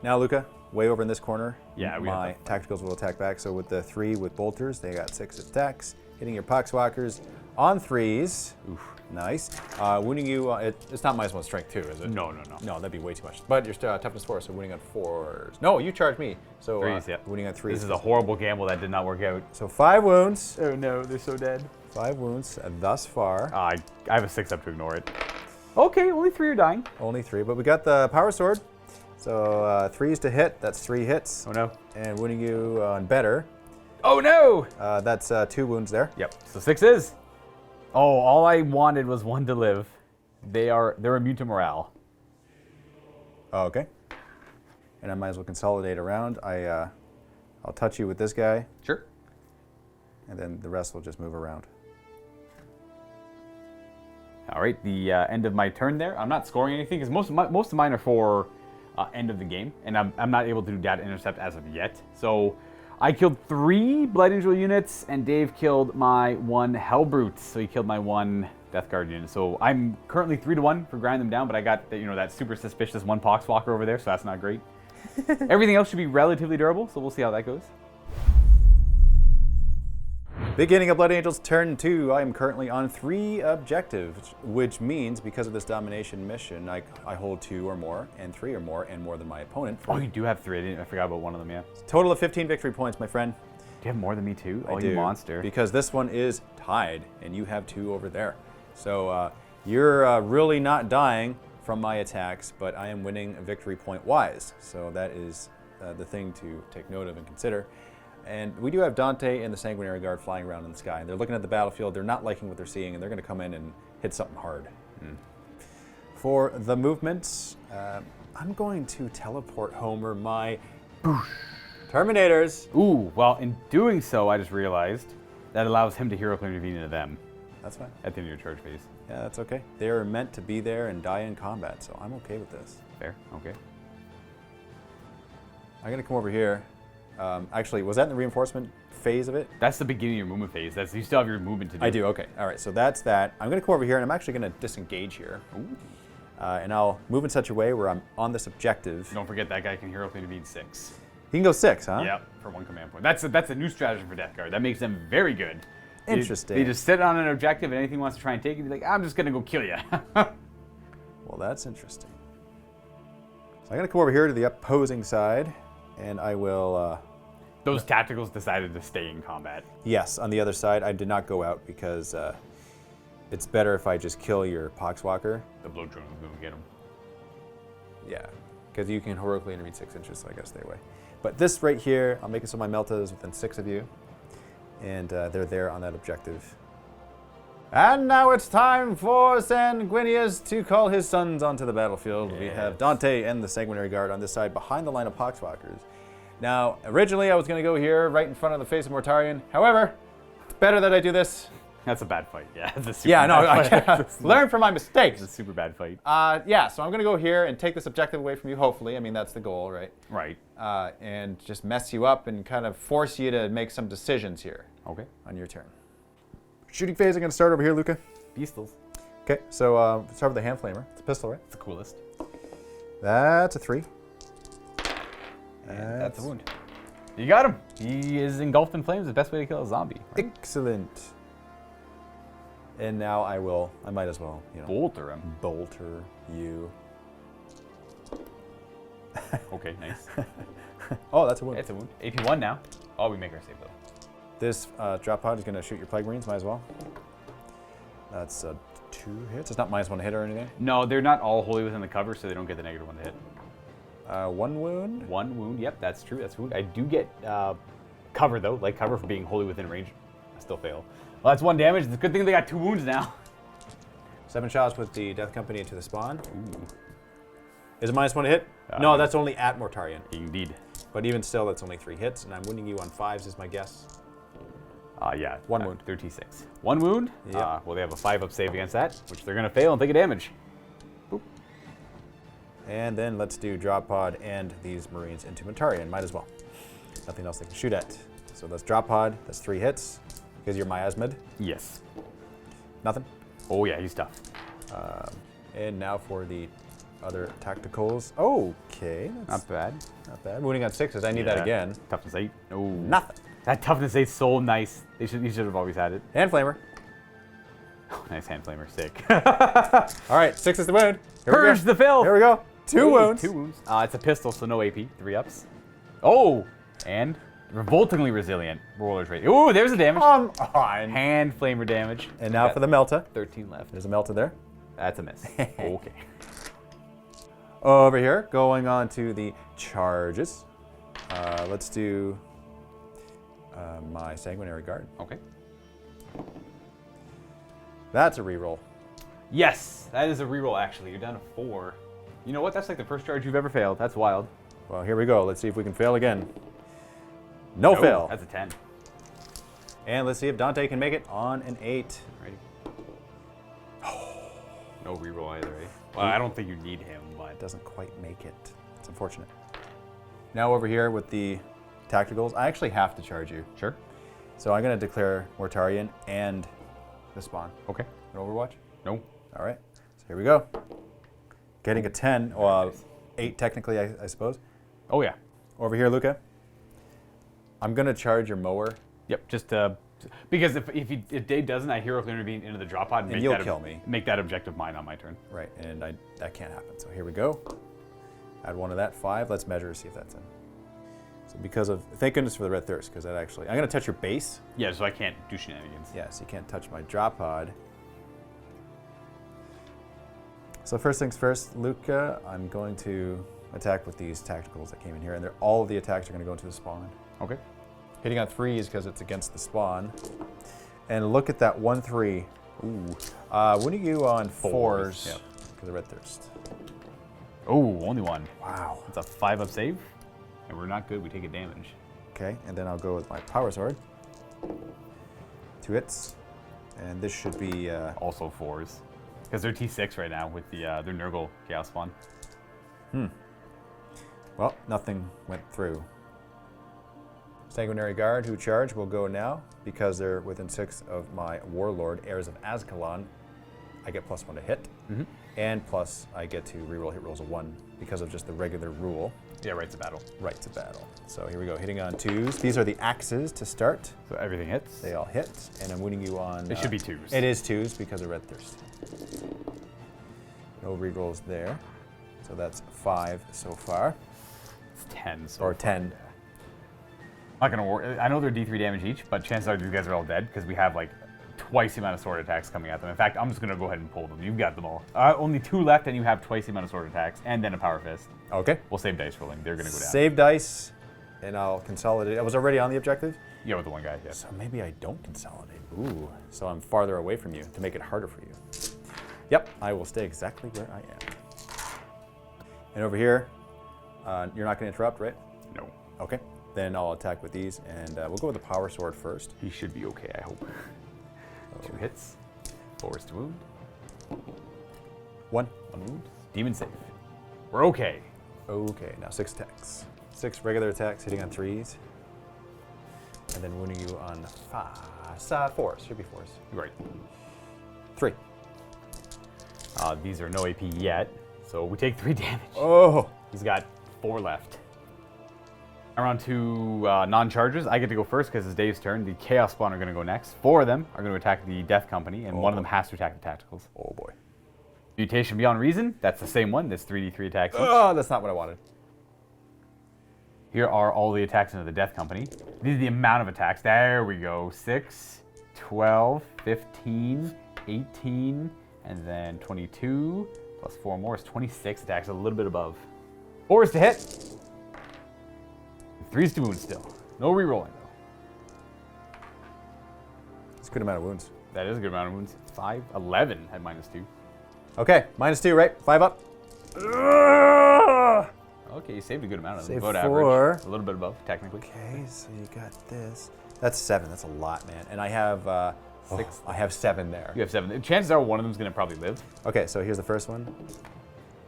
Now, Luka, way over in this corner. Yeah, we my Tacticals will attack back. So with the 3 with bolters, they got 6 attacks. Hitting your Poxwalkers on 3s. Oof, nice. Wounding you, it's not -1 strength 2, is it? No. No, that'd be way too much. But you're still toughness 4, so wounding on 4s. No, you charged me. So 3s, yeah. wounding on 3s. This is a horrible gamble that did not work out. So 5 wounds. Oh no, they're so dead. 5 wounds thus far. I have a 6-up to ignore it. Okay, only 3 are dying. Only 3, but we got the Power Sword. So 3s to hit, that's 3 hits. Oh no. And wounding you on better. Oh no! That's 2 wounds there. Yep, so 6 is. Oh, all I wanted was one to live. They're immune to morale. Oh, okay. And I might as well consolidate around. I'll touch you with this guy, Sure. and then the rest will just move around. All right, the end of my turn there. I'm not scoring anything because most of mine are for end of the game, and I'm not able to do data intercept as of yet. So I killed 3 Blood Angel units, and Dave killed my 1 Hellbrute. So he killed my 1 Death Guard unit. So I'm currently 3-1 for grinding them down, but I got that super suspicious 1 Poxwalker over there, so that's not great. Everything else should be relatively durable, so we'll see how that goes. Beginning of Blood Angels turn 2, I am currently on 3 objectives, which means because of this domination mission, I hold 2 or more, and 3 or more, and more than my opponent. Oh, you do have 3. I forgot about one of them, yeah. Total of 15 victory points, my friend. Do you have more than me too? I Oh, do, you monster. because this one is tied, and you have 2 over there. So you're really not dying from my attacks, but I am winning victory point-wise. So that is the thing to take note of and consider. And we do have Dante and the Sanguinary Guard flying around in the sky. And they're looking at the battlefield. They're not liking what they're seeing, and they're going to come in and hit something hard. For the movements, I'm going to teleport Homer my Terminators. Ooh, well, in doing so, I just realized that allows him to hero claim intervene into them That's fine. at the end of your charge phase. Yeah, that's okay. They are meant to be there and die in combat, so I'm okay with this. Fair, okay. I'm going to come over here. Actually, was that in the reinforcement phase of it? That's the beginning of your movement phase. You still have your movement to do. I do, okay. All right, so that's that. I'm going to come over here, and I'm actually going to disengage here. And I'll move in such a way where I'm on this objective. Don't forget that guy can hero claim intervene 6. He can go 6, huh? Yep, for 1 command point. That's a new strategy for Death Guard. That makes them very good. Interesting. They just sit on an objective, and anything he wants to try and take it, he's like, I'm just going to go kill you. Well, that's interesting. So I'm going to come over here to the opposing side, and I will... Those tacticals decided to stay in combat. Yes, on the other side, I did not go out because it's better if I just kill your Poxwalker. The blow drone was going to get him. Yeah, because you can heroically intervene 6 inches, so I gotta stay away. But this right here, I'll make it so my Melta is within 6 of you, and they're there on that objective. And now it's time for Sanguinius to call his sons onto the battlefield. Yes. We have Dante and the Sanguinary Guard on this side behind the line of Poxwalkers. Now, originally I was going to go here right in front of the face of Mortarion. However, it's better that I do this. That's a bad fight. Yeah, it's a super Yeah, no, bad I fight. learn from my mistakes. It's a super bad fight. Yeah, so I'm going to go here and take this objective away from you, hopefully. I mean, that's the goal, right? Right. And just mess you up and kind of force you to make some decisions here. Okay. On your turn. Shooting phase, I'm going to start over here, Luka. Pistols. Okay, so start with the Hand Flamer. It's a pistol, right? It's the coolest. That's a 3. And that's a wound. You got him. He is engulfed in flames. The best way to kill a zombie. Right? Excellent. And now I might as well, Bolter him. Bolter you. Okay, nice. Oh, that's a wound. It's a wound. AP 1 now. Oh, we make our save though. This drop pod is going to shoot your Plague Marines, might as well. That's 2 hits. It's not -1 hit or anything. No, they're not all wholly within the cover, so they don't get the -1 to hit. 1 wound. 1 wound. Yep, that's true. That's wound. I do get cover though, like cover for being wholly within range. I still fail. Well, that's 1 damage. It's a good thing they got 2 wounds now. 7 shots with the Death Company into the spawn. Ooh. Is it -1 to hit? No, that's only at Mortarion. Indeed. But even still, that's only 3 hits, and I'm winning you on 5s is my guess. Yeah. 1 wound. 36. 1 wound? Yep. Well, they have a 5-up save against that, which they're going to fail and take a damage. Boop. And then let's do drop pod and these Marines into Mortarion. Might as well. Nothing else they can shoot at. So let's drop pod. That's 3 hits because you're miasmid. Yes. Nothing. Oh, yeah, he's tough. And now for the other tacticals. Okay. Not bad. Not bad. Wounding on 6s. I need that again. Toughness 8. Oh. Nothing. That toughness 8's so nice. He should have always had it. Hand Flamer. Oh, nice Hand Flamer. Sick. All right, 6 is the wound. Here Purge the filth. Here we go. 2 wounds. 2 wounds. It's a pistol, so no AP. 3 ups. Oh, and revoltingly resilient. Warlord's rate. Ooh, there's a damage. Come on. Hand Flamer damage. And now for the Melta. 13 left. There's a Melta there. That's a miss. Okay. Over here, going on to the charges. Let's do my Sanguinary Guard. Okay. That's a reroll. Yes, that is a reroll, actually. You're down to 4. You know what? That's like the first charge you've ever failed. That's wild. Well, here we go. Let's see if we can fail again. No fail. That's a 10. And let's see if Dante can make it on an 8. Ready? No reroll either, eh? Well, I don't think you need him, but... Doesn't quite make it. It's unfortunate. Now over here with the tacticals, I actually have to charge you. Sure. So I'm going to declare Mortarion and the spawn. Okay. An Overwatch? No. All right. So here we go. Getting a 10, 8 technically, I suppose. Oh, yeah. Over here, Luka. I'm going to charge your mower. Yep, just because if Dave doesn't, I heroically intervene into the drop pod and, And you'll kill me. Make that objective mine on my turn. Right, and that can't happen. So here we go. Add 1 of that, 5. Let's measure, see if that's in. So because of, thank goodness for the red thirst, because that actually, I'm going to touch your base. Yeah, so I can't do shenanigans. Yeah, so you can't touch my drop pod. So first things first, Luka, I'm going to attack with these tacticals that came in here, and all of the attacks are going to go into the spawn. Okay. Hitting on 3s because it's against the spawn. And look at that 1-3. Ooh. Winning you on 4s Yep. because of red thirst. Oh, only 1. Wow. It's a 5-up save, and we're not good. We take a damage. Okay, and then I'll go with my power sword. 2 hits, and this should be Also 4s, because they're T6 right now with the their Nurgle Chaos Spawn. well, nothing went through. Sanguinary Guard, who charge, will go now because they're within 6 of my Warlord, Heirs of Azkaban. I get +1 to hit, and plus I get to reroll hit rolls of 1 because of just the regular rule. Yeah, right to battle. Right to battle. So here we go, hitting on 2s. These are the axes to start. So everything hits. They all hit, and I'm winning you on... It should be 2s. It is 2s because of red thirst. No rerolls there. So that's 5 so far. It's 10. So Or far. 10. Not gonna worry. I know they're D3 damage each, but chances are these guys are all dead because we have like twice the amount of sword attacks coming at them. In fact, I'm just gonna go ahead and pull them. You've got them all. Only 2 left, and you have twice the amount of sword attacks, and then a power fist. Okay. We'll save dice rolling. They're gonna go down. Save dice, and I'll consolidate. I was already on the objective, Yeah, with the one guy. Yeah. so maybe I don't consolidate. Ooh, so I'm farther away from you to make it harder for you. Yep, I will stay exactly where I am. And over here, you're not gonna interrupt, right? No. Okay. Then I'll attack with these, and we'll go with the power sword first. He should be okay, I hope. 2 hits. 4s to wound. 1. 1 wound. Demon save. We're okay. Okay, now 6 attacks. 6 regular attacks hitting on 3s. And then wounding you on 4s. Should be 4s. Right. 3. These are no AP yet, so we take 3 damage. Oh! He's got 4 left. Around 2 non-chargers. I get to go first because it's Dave's turn. The Chaos Spawn are going to go next. 4 of them are going to attack the Death Company, and one of them has to attack the Tacticals. Oh boy. Mutation Beyond Reason, that's the same one. That's 3d3 attacks each. Oh, that's not what I wanted. Here are all the attacks into the Death Company. These are the amount of attacks. There we go. 6, 12, 15, 18, and then 22, plus 4 more is 26 attacks, a little bit above. 4s to hit. 3s to wound still. No re-rolling though. It's a good amount of wounds. That is a good amount of wounds. 5, 11 at -2. Okay, -2, right? 5 up. Okay, you saved a good amount of them. Save About 4. average. A little bit above, technically. Okay, so you got this. That's 7. That's a lot, man. And I have 6. I have 7 there. You have 7. Chances are one of them's gonna probably live. Okay, so here's the first one.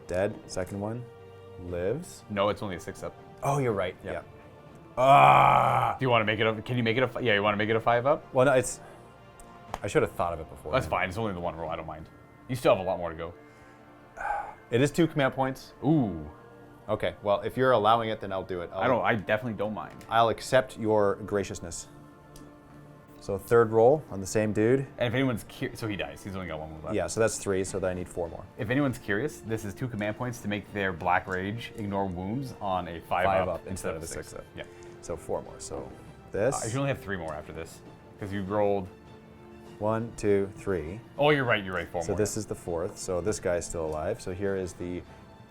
Dead. Second one lives. No, it's only a 6-up. Oh, you're right. Yeah. Do you want to make it a? Can you make it a? Yeah, you want to make it a 5-up? Well, no, it's. I should have thought of it before. That's fine. It's only the 1 roll. I don't mind. You still have a lot more to go. It is 2 command points. Ooh. Okay. Well, if you're allowing it, then I'll do it. I definitely don't mind. I'll accept your graciousness. So 3rd roll on the same dude. And if anyone's curious, so he dies. He's only got 1 move left. Yeah, so that's 3. So then I need 4 more. If anyone's curious, this is 2 command points to make their Black Rage ignore wounds on a 5-up, 5 up instead of a 6 up. Yeah. So 4 more. So this. You should only have 3 more after this, because you rolled. 1, 2, 3. Oh, you're right. 4 So more. this is the 4th. So this guy's still alive. So here is the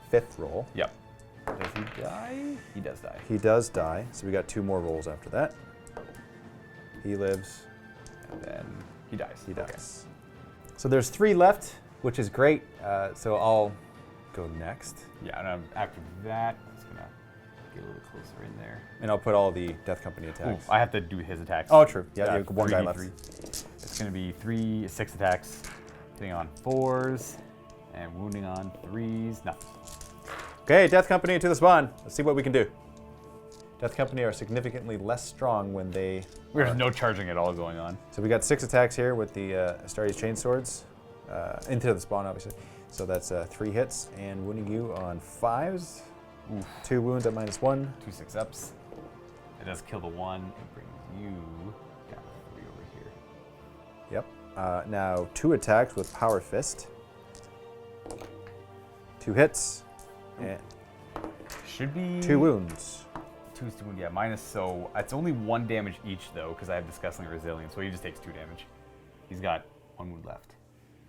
5th roll. Yep. Does he die? He does die. He does die. So we got 2 more rolls after that. He lives. And then he dies. He dies. So there's 3 left, which is great. So I'll go next. Yeah, and after that, I'm just gonna get a little bit closer in there. And I'll put all the Death Company attacks. Ooh, I have to do his attacks. Oh, true. Yeah, you have 1 guy 3d3. left. It's gonna be 6 attacks, hitting on 4s, and wounding on 3s. Nothing. Okay, Death Company to the spawn. Let's see what we can do. Death Company are significantly less strong when they... There's no charging at all going on. So we got 6 attacks here with the Astartes Chainswords. Into the spawn, obviously. So that's 3 hits, and wounding you on 5s. Oof. 2 wounds at -1. 2 6-ups. It does kill the 1. It brings you down 3 over here. Yep. Now 2 attacks with Power Fist. 2 hits. And should be 2 wounds. 2 is 2 wound, yeah, minus, so it's only 1 damage each though, because I have Disgustingly Resilient, so he just takes 2 damage. He's got 1 wound left.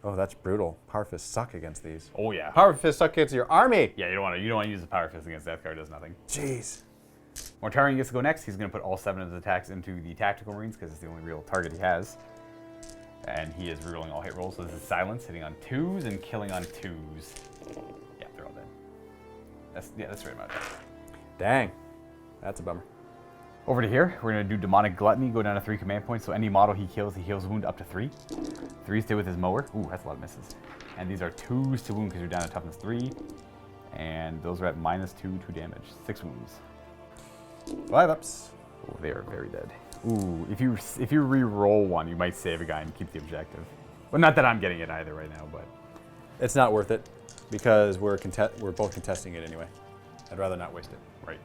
Oh, that's brutal. Power Fists suck against these. Oh yeah. Power Fists suck against your army. Yeah, you don't want to use the Power Fist against Death Guard, does nothing. Jeez. Mortarion gets to go next. He's going to put all 7 of his attacks into the Tactical Marines because it's the only real target he has. And he is rerolling all hit rolls, so this is Silence, hitting on 2s and killing on 2s. Yeah, they're all dead. That's the right amount of damage. Dang. That's a bummer. Over to here, we're going to do Demonic Gluttony, go down to 3 command points, so any model he heals wound up to 3. 3s stay with his mower. Ooh, that's a lot of misses. And these are 2s to wound because you're down to toughness 3. And those are at -2, 2 damage. 6 wounds. 5 ups. Oh, they are very dead. Ooh, if you re-roll 1, you might save a guy and keep the objective. Well, not that I'm getting it either right now, but... It's not worth it because we're both contesting it anyway. I'd rather not waste it. Right.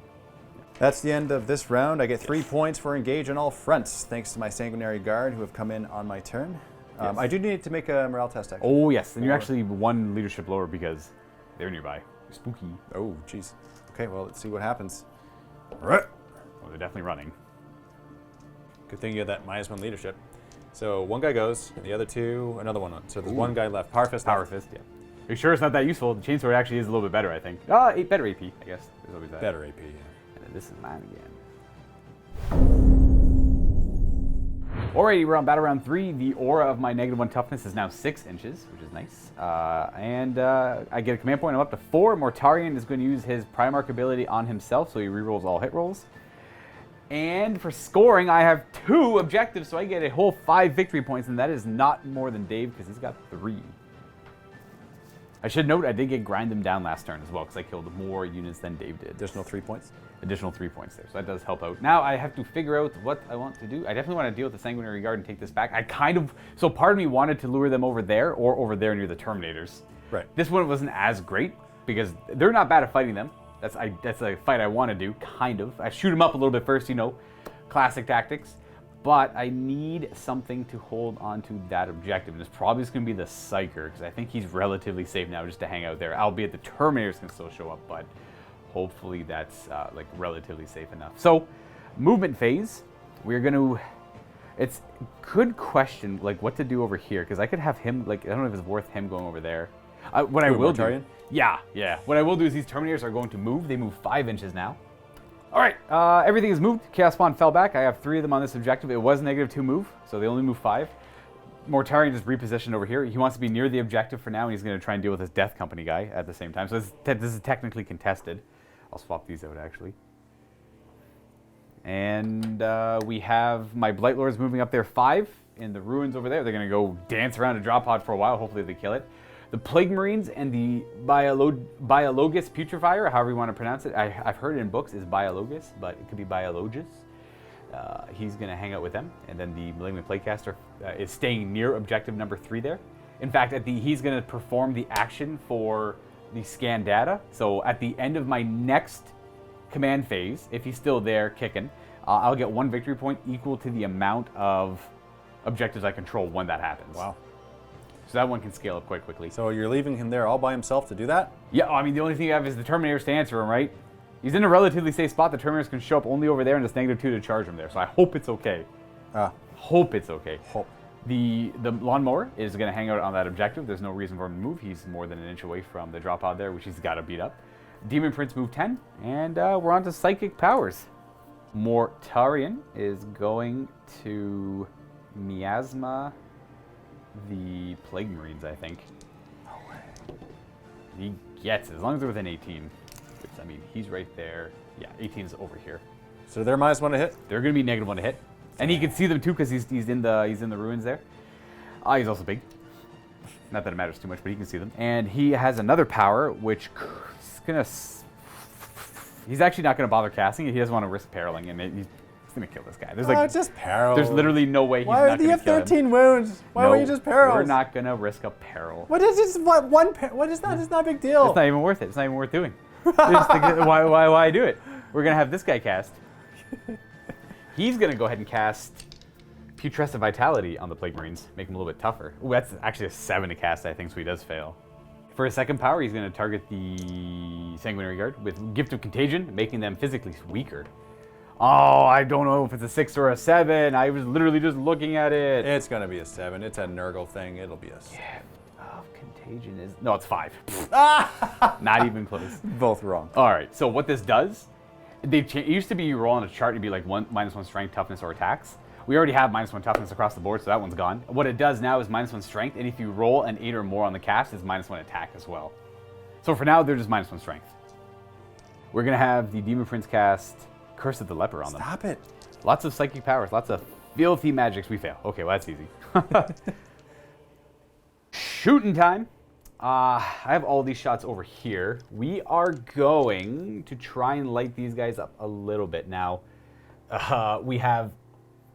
That's the end of this round. I get 3 points for engage on all fronts, thanks to my Sanguinary Guard who have come in on my turn. Yes. I do need to make a morale test, actually. Oh, yes. And you're actually 1 leadership lower because they're nearby. Spooky. Oh, jeez. Okay, well, let's see what happens. Right. Oh, they're definitely running. Good thing you have that -1 leadership. So 1 guy goes, and the other 2, another 1. So there's 1 guy left. Power Fist. Power Fist, yeah. Are you sure it's not that useful? The Chainsword actually is a little bit better, I think. Ah, 8 better AP, I guess. There's always that. Better AP, yeah. And then this is mine again. Alrighty, we're on battle round 3. The aura of my -1 toughness is now 6 inches, which is nice. I get a command point. I'm up to 4. Mortarion is going to use his Primarch ability on himself, so he rerolls all hit rolls. And for scoring, I have 2 objectives, so I get a whole 5 victory points, and that is not more than Dave because he's got 3. I should note I did get grind them down last turn as well because I killed more units than Dave did. Additional 3 points? Additional 3 points there, so that does help out. Now I have to figure out what I want to do. I definitely want to deal with the Sanguinary Guard and take this back. So part of me wanted to lure them over there or over there near the Terminators. Right. This one wasn't as great because they're not bad at fighting them. That's a fight I want to do, kind of. I shoot him up a little bit first, you know, classic tactics. But I need something to hold on to that objective, and it's probably just going to be the Psyker, because I think he's relatively safe now just to hang out there, albeit the Terminators can still show up, but hopefully that's like relatively safe enough. So, movement phase, we're going to... It's a good question, like, what to do over here, because I could have him, like, I don't know if it's worth him going over there. What I will do... Yeah. What I will do is these Terminators are going to move. They move 5 inches now. All right, everything is moved. Chaos Spawn fell back. I have 3 of them on this objective. It was -2 move, so they only move 5. Mortarion just repositioned over here. He wants to be near the objective for now, and he's going to try and deal with his Death Company guy at the same time. So this is technically contested. I'll swap these out, actually. And we have my Blightlords moving up there 5 in the ruins over there. They're going to go dance around a drop pod for a while. Hopefully they kill it. The Plague Marines and the Biologus Putrefier, however you want to pronounce it, I've heard it in books is Biologus, but it could be Biologus. He's going to hang out with them. And then the Malignant Plaguecaster is staying near objective number 3 there. In fact, he's going to perform the action for the scan data. So at the end of my next command phase, if he's still there kicking, I'll get 1 victory point equal to the amount of objectives I control when that happens. Wow. So that one can scale up quite quickly. So you're leaving him there all by himself to do that? Yeah, I mean, the only thing you have is the Terminators to answer him, right? He's in a relatively safe spot. The Terminators can show up only over there, and it's -2 to charge him there. So I hope it's okay. Hope it's okay. Hope. The Lawnmower is going to hang out on that objective. There's no reason for him to move. He's more than an inch away from the drop pod there, which he's got to beat up. Demon Prince move 10, and we're on to Psychic Powers. Mortarion is going to the Plague Marines, I think. No way. He gets it, as long as they're within 18. Which, I mean, he's right there. Yeah, 18 is over here. So they're -1 to hit? They're going to be -1 to hit. And he can see them too because he's in the ruins there. He's also big. Not that it matters too much, but he can see them. And he has another power, which is going to... He's actually not going to bother casting it. He doesn't want to risk periling, and he's going to kill this guy. There's It's just peril. There's literally no way he's not going to kill him. Why do you have 13 wounds? Why won't you just peril? We're not going to risk a peril. What is this? What is that? It's not a big deal. It's not even worth it. It's not even worth doing. Why do it? We're going to have this guy cast. He's going to go ahead and cast Putrescent Vitality on the Plague Marines, make him a little bit tougher. Ooh, that's actually a 7 to cast, I think, so he does fail. For his second power, he's going to target the Sanguinary Guard with Gift of Contagion, making them physically weaker. Oh, I don't know if it's a 6 or a 7. I was literally just looking at it. It's going to be a 7. It's a Nurgle thing. It'll be a 7. Contagion is... No, it's 5. Not even close. Both wrong. All right, so what this does, it used to be you roll on a chart, it'd be like -1 strength, toughness, or attacks. We already have -1 toughness across the board, so that one's gone. What it does now is -1 strength, and if you roll an 8 or more on the cast, it's -1 attack as well. So for now, they're just -1 strength. We're going to have the Demon Prince cast Curse of the Leper on them. Stop it. Lots of psychic powers, lots of filthy magics. We fail. Okay, well, that's easy. Shooting time. I have all these shots over here. We are going to try and light these guys up a little bit. Now, we have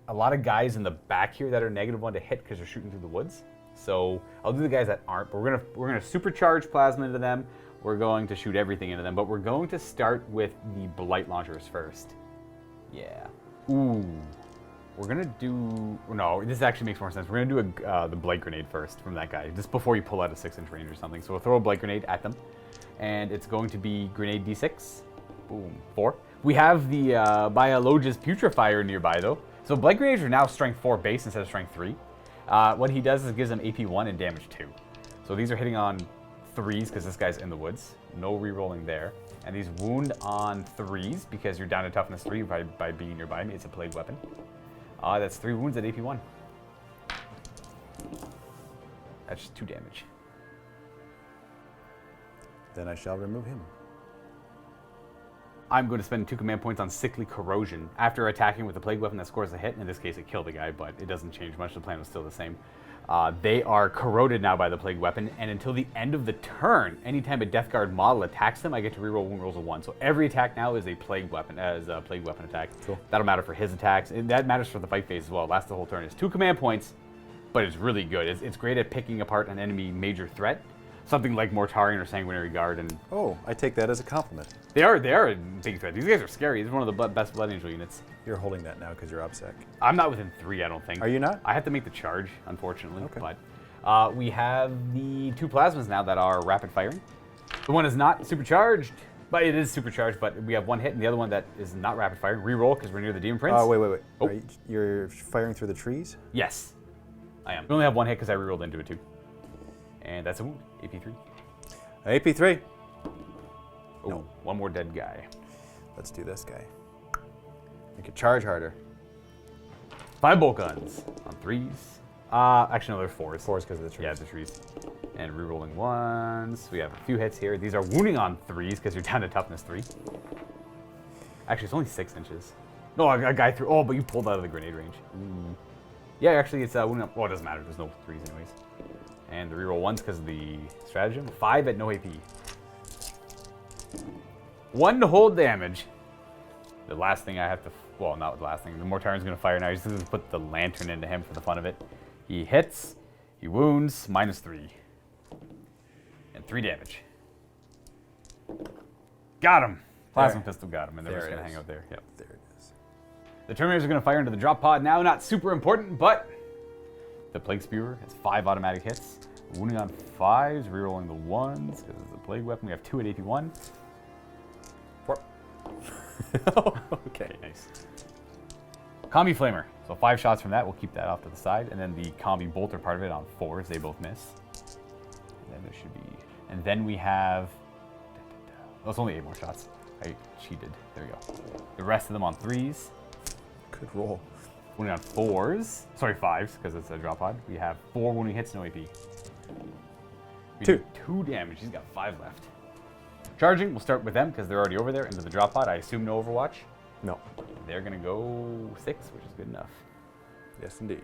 a lot of guys in the back here that are -1 to hit because they're shooting through the woods. So I'll do the guys that aren't, but we're gonna supercharge plasma into them. We're going to shoot everything into them, but we're going to start with the blight launchers first. Yeah. Ooh. We're gonna do... No, this actually makes more sense. We're gonna do the blight grenade first from that guy, just before you pull out a 6-inch range or something. So we'll throw a blight grenade at them, and it's going to be grenade D6. Boom. 4. We have the Biologus Putrefier nearby though. So blight grenades are now strength 4 base instead of strength 3. What he does is it gives them AP 1 and damage 2. So these are hitting on 3s because this guy's in the woods. No re-rolling there. And these wound on 3s because you're down to toughness 3 by being nearby me. It's a plague weapon. That's 3 wounds at AP 1. That's just 2 damage. Then I shall remove him. I'm going to spend 2 command points on Sickly Corrosion. After attacking with a plague weapon that scores a hit, in this case it killed the guy, but it doesn't change much, the plan was still the same. They are corroded now by the plague weapon, and until the end of the turn, anytime a Death Guard model attacks them, I get to reroll wound rolls of 1. So every attack now is a plague weapon attack. Cool. That'll matter for his attacks, and that matters for the fight phase as well. It lasts the whole turn. It's 2 command points, but it's really good. It's great at picking apart an enemy major threat. Something like Mortarion or Sanguinary Guard, and oh, I take that as a compliment. They are a big threat. These guys are scary. These are one of the best Blood Angel units. You're holding that now because you're upsec. I'm not within 3, I don't think. Are you not? I have to make the charge, unfortunately. Okay. But we have the 2 plasmas now that are rapid firing. The one is not supercharged, but it is supercharged. But we have 1 hit, and the other one that is not rapid firing. Reroll because we're near the Demon Prince. Oh, wait. Oh. You're firing through the trees? Yes, I am. We only have 1 hit because I rerolled into it too. And that's a wound. AP 3. AP 3. Oh, No. 1 more dead guy. Let's do this guy. Make it charge harder. 5 bolt guns on 3s. Actually, no, they're 4s. 4s because of the trees. Yeah, the trees. And rerolling 1s. We have a few hits here. These are wounding on 3s because you're down to toughness 3. Actually, it's only 6 inches. No, a guy threw. Oh, but you pulled out of the grenade range. Ooh. Yeah, actually, it's wounding up. Well, it doesn't matter. There's no 3s anyways. And the reroll 1s because of the stratagem. 5 at no AP. 1 to hold damage. The last thing I have to... Well, not the last thing. The Mortarion's going to fire now. He's going to put the lantern into him for the fun of it. He hits. He wounds. -3. And 3 damage. Got him. Plasma pistol got him. And they're just going to hang out there. Yep. There it is. The Terminators are going to fire into the drop pod now. Not super important, but... The Plague Spewer has 5 automatic hits. Wounding on 5s, rerolling the 1s because it's a plague weapon. We have 2 at AP 1. 4. Okay, nice. Combi Flamer. So 5 shots from that. We'll keep that off to the side. And then the Combi Bolter part of it on 4s. They both miss. And then there should be... And then we have... Oh, it's only 8 more shots. I cheated. There we go. The rest of them on 3s. Good roll. Wounding on 4s. Sorry, 5s, because it's a drop pod. We have 4 wounding hits, no AP. We 2. do 2 damage. He's got 5 left. Charging, we'll start with them because they're already over there into the drop pod. I assume no Overwatch. No. They're going to go 6, which is good enough. Yes, indeed.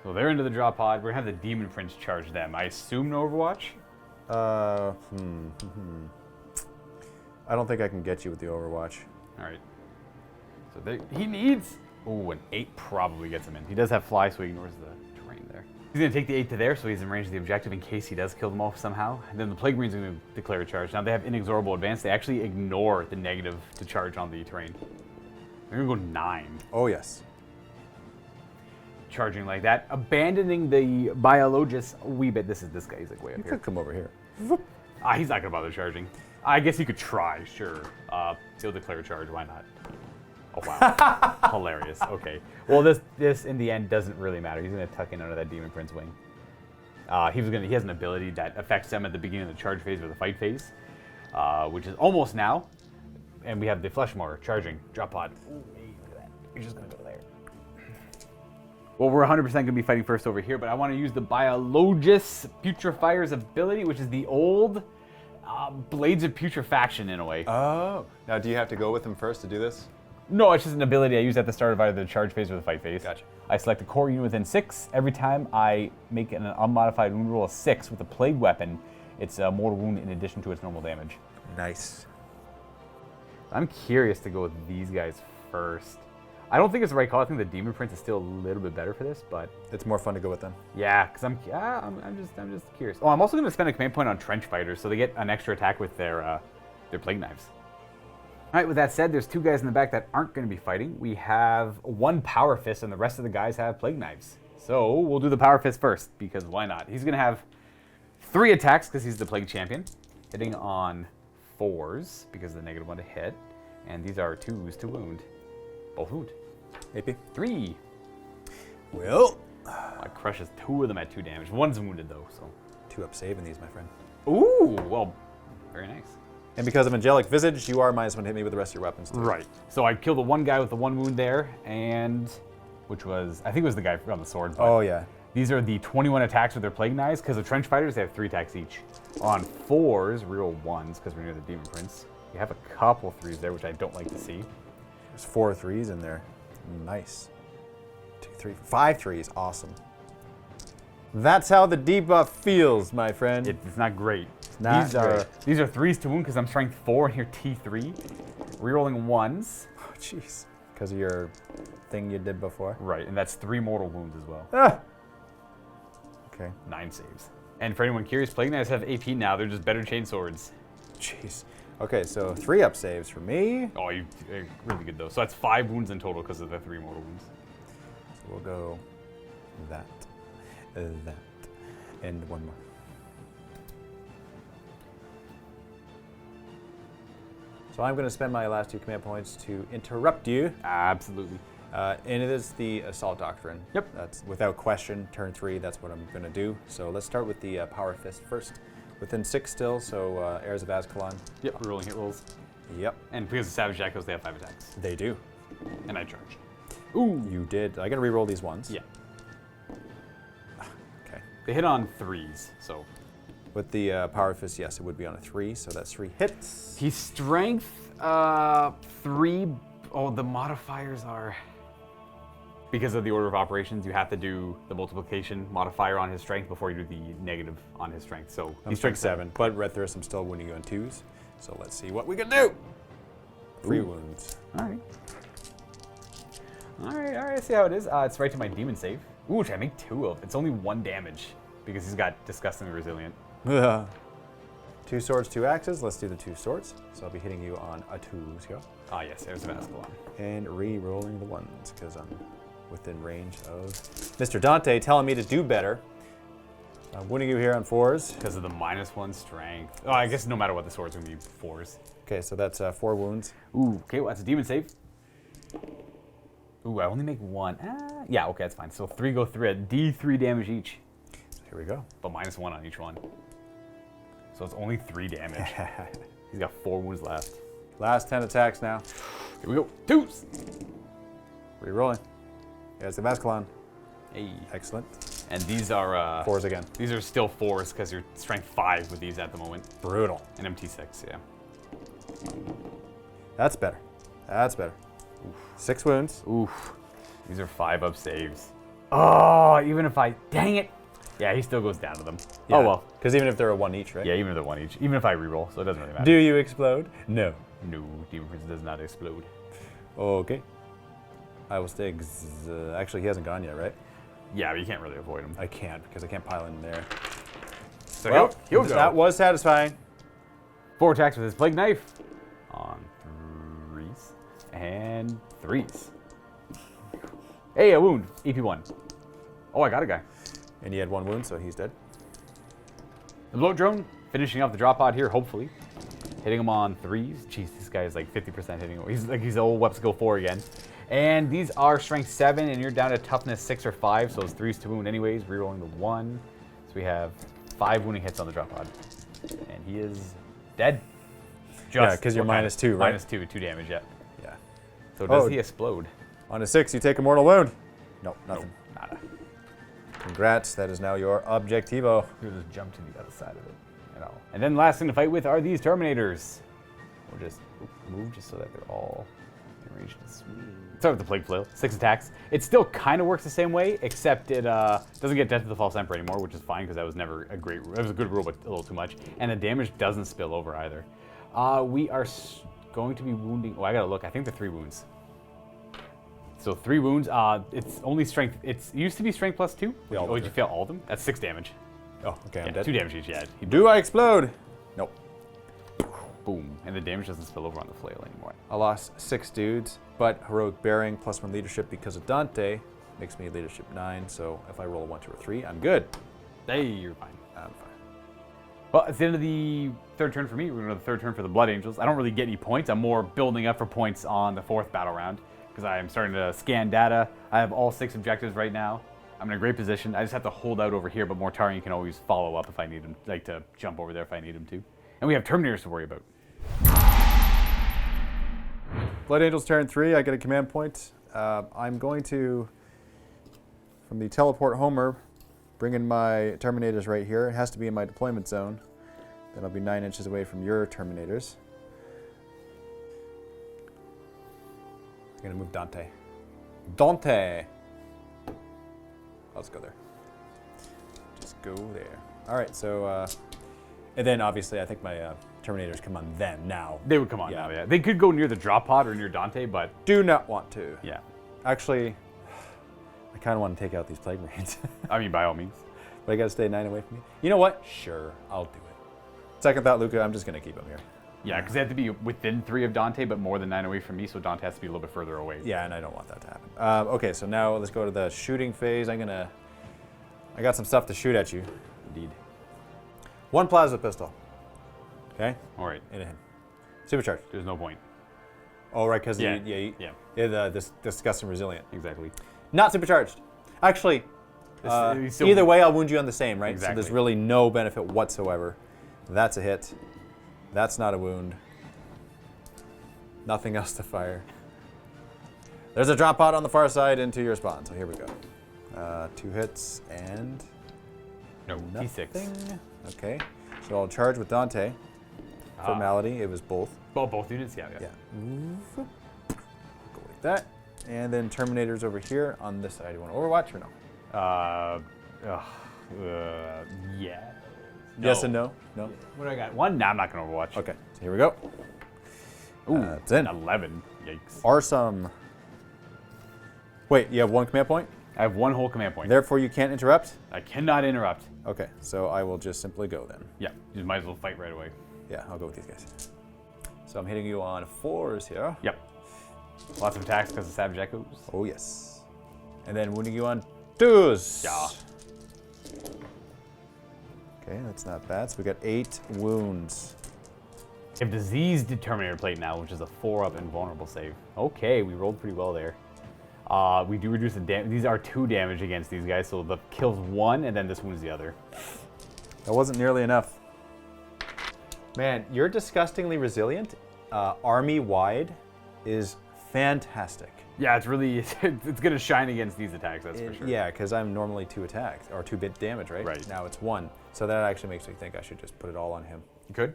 So they're into the drop pod. We're going to have the Demon Prince charge them. I assume no Overwatch. I don't think I can get you with the Overwatch. All right. So he needs... Oh, an 8 probably gets him in. He does have fly, so he ignores the terrain there. He's going to take the 8 to there, so he's in range of the objective in case he does kill them all somehow. And then the Plague Marines are going to declare a charge. Now they have inexorable advance. They actually ignore the negative to charge on the terrain. They're going to go 9. Oh, yes. Charging like that. Abandoning the Biologist a wee bit. This guy. He's like way up You here. could come over here. He's not going to bother charging. I guess he could try, sure. He'll declare a charge. Why not? Oh, wow. Hilarious. Okay. Well, this in the end doesn't really matter. He's going to tuck in under that Demon Prince wing. He has an ability that affects them at the beginning of the charge phase or the fight phase, which is almost now. And we have the Fleshmower charging. Drop pod. Ooh, hey, look at that. You're just going to go there. Well, we're 100% going to be fighting first over here, but I want to use the Biologist Putrefier's ability, which is the old Blades of Putrefaction in a way. Oh. Now, do you have to go with him first to do this? No, it's just an ability I use at the start of either the charge phase or the fight phase. Gotcha. I select a core unit within 6. Every time I make an unmodified wound roll of 6 with a plague weapon, it's a mortal wound in addition to its normal damage. Nice. I'm curious to go with these guys first. I don't think it's the right call. I think the Demon Prince is still a little bit better for this, but It's more fun to go with them. yeah, because I'm just curious. Oh, I'm also going to spend a command point on trench fighters, so they get an extra attack with their plague knives. All right, with that said, there's 2 guys in the back that aren't going to be fighting. We have 1 Power Fist, and the rest of the guys have Plague Knives. So we'll do the Power Fist first, because why not? He's going to have 3 attacks, because he's the Plague Champion. Hitting on 4s, because of the negative 1 to hit. And these are 2s to wound. Both wound. AP. 3. Well. I crushes 2 of them at 2 damage. 1's wounded, though, so. 2 up saving these, my friend. Ooh, well, very nice. And because of Angelic Visage, you are -1 to hit me with the rest of your weapons, too. Right. So I killed the 1 guy with the 1 wound there, and which was, I think it was the guy on the sword. Oh, yeah. These are the 21 attacks with their Plague Knives, because the Trench Fighters, they have 3 attacks each. On 4s, reroll 1s, because we're near the Demon Prince. You have a couple 3s there, which I don't like to see. There's 4 3s in there. Nice. 2, 3, 5 3s. Awesome. That's how the debuff feels, my friend. It's not great. Not These are 3s to wound, because I'm strength 4 and you're T3. Rerolling 1s. Oh, jeez. Because of your thing you did before. Right, and that's 3 mortal wounds as well. Ah. Okay. 9 saves. And for anyone curious, Plague Knives have AP now. They're just better chain swords. Jeez. Okay, so 3 up saves for me. Oh, you're really good, though. So that's 5 wounds in total because of the 3 mortal wounds. So we'll go that, and 1 more. So I'm going to spend my last 2 command points to interrupt you. Absolutely. And it is the Assault Doctrine. Yep. That's without question, turn 3, that's what I'm going to do. So let's start with the Power Fist first. Within 6 still, so Heirs of Azkaban. Yep, rerolling hit rolls. Yep. And because of Savage Echoes, they have 5 attacks. They do. And I charged. Ooh. You did. I got to re-roll these ones. Yeah. Okay. They hit on 3s, so. With the Power Fist, yes, it would be on a 3, so that's 3 hits. He's strength 3. Oh, the modifiers are. Because of the order of operations, you have to do the multiplication modifier on his strength before you do the negative on his strength. So He's strength 7, but Red Thirst, I'm still wounding you on 2s. So let's see what we can do. 3 wounds. All right. All right, I see how it is. It's right to my demon save. Ooh, which I make 2 of. It's only 1 damage because he's got disgustingly resilient. 2 swords, 2 axes. Let's do the 2 swords. So I'll be hitting you on a 2s here. Ah, yes, Heirs of Azkaban. And re-rolling the 1s because I'm within range of Mr. Dante telling me to do better. I'm wounding you here on 4s. Because of the -1 strength. Oh, I guess no matter what, the sword's going to be 4s. Okay, so that's 4 wounds. Ooh, okay, well, that's a demon save. Ooh, I only make 1. Yeah, okay, that's fine. So 3 go through it. D3 damage each. So here we go. But -1 on each one. So it's only 3 damage. He's got 4 wounds left. Last 10 attacks now. Here we go. 2s. Re-rolling. There's the Mascalon. Hey. Excellent. And these are 4s again. These are still 4s because you're strength 5 with these at the moment. Brutal. And MT6, yeah. That's better. That's better. Oof. 6 wounds. Oof. These are 5-up saves. Oh, even if I... Dang it. Yeah, he still goes down to them. Yeah. Oh, well. Because even if they're a 1 each, right? Yeah, even if they're 1 each. Even if I reroll, so it doesn't really matter. Do you explode? No. No, Demon Prince does not explode. Okay. I will stay... actually, he hasn't gone yet, right? Yeah, but you can't really avoid him. I can't, because I can't pile in there. So Well, he'll go. that was satisfying. 4 attacks with his Plague Knife. On 3s. And 3s. Hey, a wound. EP1. Oh, I got a guy. And he had 1 wound, so he's dead. The Bloat Drone, finishing off the drop pod here, hopefully. Hitting him on 3s. Jeez, this guy is like 50% hitting him. He's old Web Skill 4 again. And these are strength 7, and you're down to toughness 6 or 5, so it's 3s to wound anyways, rerolling the 1. So we have 5 wounding hits on the drop pod. And he is dead. Yeah, because you're -2, right? -2, 2 damage, yeah. Yeah. So does he explode? On a 6, you take a mortal wound. Nope, nothing. Nada. Congrats, that is now your objectivo. He'll just jump to the other side of it. And then last thing to fight with are these Terminators. We'll just move just so that they're all in range to swing. Start with the Plague Flail, 6 attacks. It still kind of works the same way, except it doesn't get Death to the False Emperor anymore, which is fine because that was never a great rule. It was a good rule, but a little too much. And the damage doesn't spill over either. We are going to be wounding. Oh, I gotta look. I think they're 3 wounds. So 3 wounds. It's only strength. It used to be strength +2. Oh, did you fail all of them? That's 6 damage. Oh, okay, I'm Yeah, dead. 2 damage each. Yeah. Do I explode? Nope. Boom. And the damage doesn't spill over on the flail anymore. I lost 6 dudes, but heroic bearing +1 leadership because of Dante makes me leadership 9. So if I roll a 1, 2, or 3, I'm good. Hey, you're fine. I'm fine. Well, it's the end of the 3rd turn for me. We're going to the 3rd turn for the Blood Angels. I don't really get any points. I'm more building up for points on the 4th battle round because I am starting to scan data. I have all 6 objectives right now. I'm in a great position. I just have to hold out over here, but Mortarion can always follow up if I need him, like to jump over there if I need him to. And we have Terminators to worry about. Blood Angels turn 3, I get a command point. I'm going to, from the teleport homer, bring in my Terminators right here. It has to be in my deployment zone. Then I'll be 9 inches away from your Terminators. I'm gonna move Dante. Dante! Let's go there. Just go there. All right, so, and then obviously I think my Terminators come on then, now. They would come on now, yeah. They could go near the drop pod or near Dante, but... Do not want to. Yeah. Actually, I kind of want to take out these Plague Marines. I mean, by all means. But I got to stay 9 away from me. You know what? Sure, I'll do it. Second thought, Luka, I'm just going to keep him here. Yeah, because they have to be within 3 of Dante, but more than 9 away from me, so Dante has to be a little bit further away. Yeah, and I don't want that to happen. Okay, so now let's go to the shooting phase. I got some stuff to shoot at you. Indeed. 1 plasma pistol. Okay? All right. Into him. Supercharged. There's no point. Oh, right, because Yeah. this disgusting resilient. Exactly. Not supercharged. Actually, either way, I'll wound you on the same, right? Exactly. So there's really no benefit whatsoever. That's a hit. That's not a wound. Nothing else to fire. There's a drop pod on the far side into your spawn, so here we go. 2 hits and No, nothing. D6. Okay, so I'll charge with Dante. Formality, it was both. Well, both units, yeah. Yeah. Go like that. And then Terminators over here on this side. You want to Overwatch or no? Yeah. Yes and no? No? What do I got? 1? Nah, I'm not going to Overwatch. Okay, so here we go. Ooh, it's in. 11. Yikes. Awesome. Wait, you have 1 command point? I have 1 whole command point. Therefore, you can't interrupt? I cannot interrupt. Okay, so I will just simply go then. Yeah, you might as well fight right away. Yeah, I'll go with these guys. So I'm hitting you on 4s here. Yep. Lots of attacks because of Savage Echoes. Oh, yes. And then wounding you on 2s. Yeah. Okay, that's not bad. So we got 8 wounds. You have Diseased Terminator Plate now, which is a 4-up invulnerable save. Okay, we rolled pretty well there. We do reduce the damage. These are 2 damage against these guys, so the kill's 1, and then this wounds the other. That wasn't nearly enough. Man, you're disgustingly resilient. Army-wide is fantastic. Yeah, it's really, it's going to shine against these attacks, that's for sure. Yeah, because I'm normally 2 attacks, or 2 bit damage, right? Right. Now it's 1. So that actually makes me think I should just put it all on him. You could?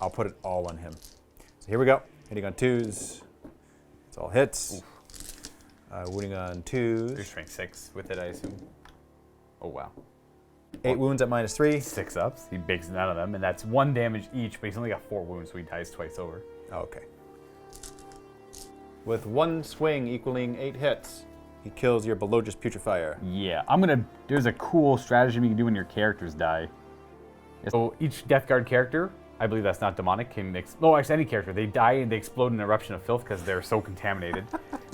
I'll put it all on him. So here we go. Hitting on 2s. It's all hits. Wounding on 2s. Your strength 6 with it, I assume. Oh, wow. 8 wounds at -3. 6 ups. He bakes none of them, and that's 1 damage each, but he's only got 4 wounds, so he dies twice over. Okay. With 1 swing equaling 8 hits, he kills your Belogis Putrefier. Yeah, there's a cool stratagem you can do when your characters die. So each Death Guard character, I believe that's not demonic, can actually any character, they die and they explode in an eruption of filth because they're so contaminated.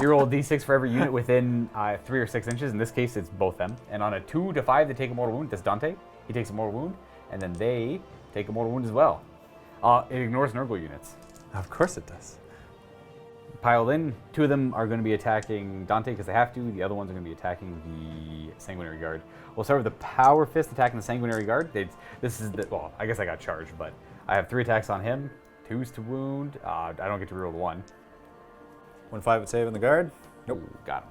You roll a d6 for every unit within 3 or 6 inches. In this case, it's both them. And on a 2 to 5, they take a mortal wound. That's Dante. He takes a mortal wound, and then they take a mortal wound as well. It ignores Nurgle units. Of course it does. Piled in, 2 of them are going to be attacking Dante because they have to. The other ones are going to be attacking the Sanguinary Guard. We'll start with the Power Fist attacking the Sanguinary Guard. Well, I guess I got charged, but I have 3 attacks on him. 2s to wound. I don't get to reroll the 1. 1 5 save on the guard. Nope. Got him.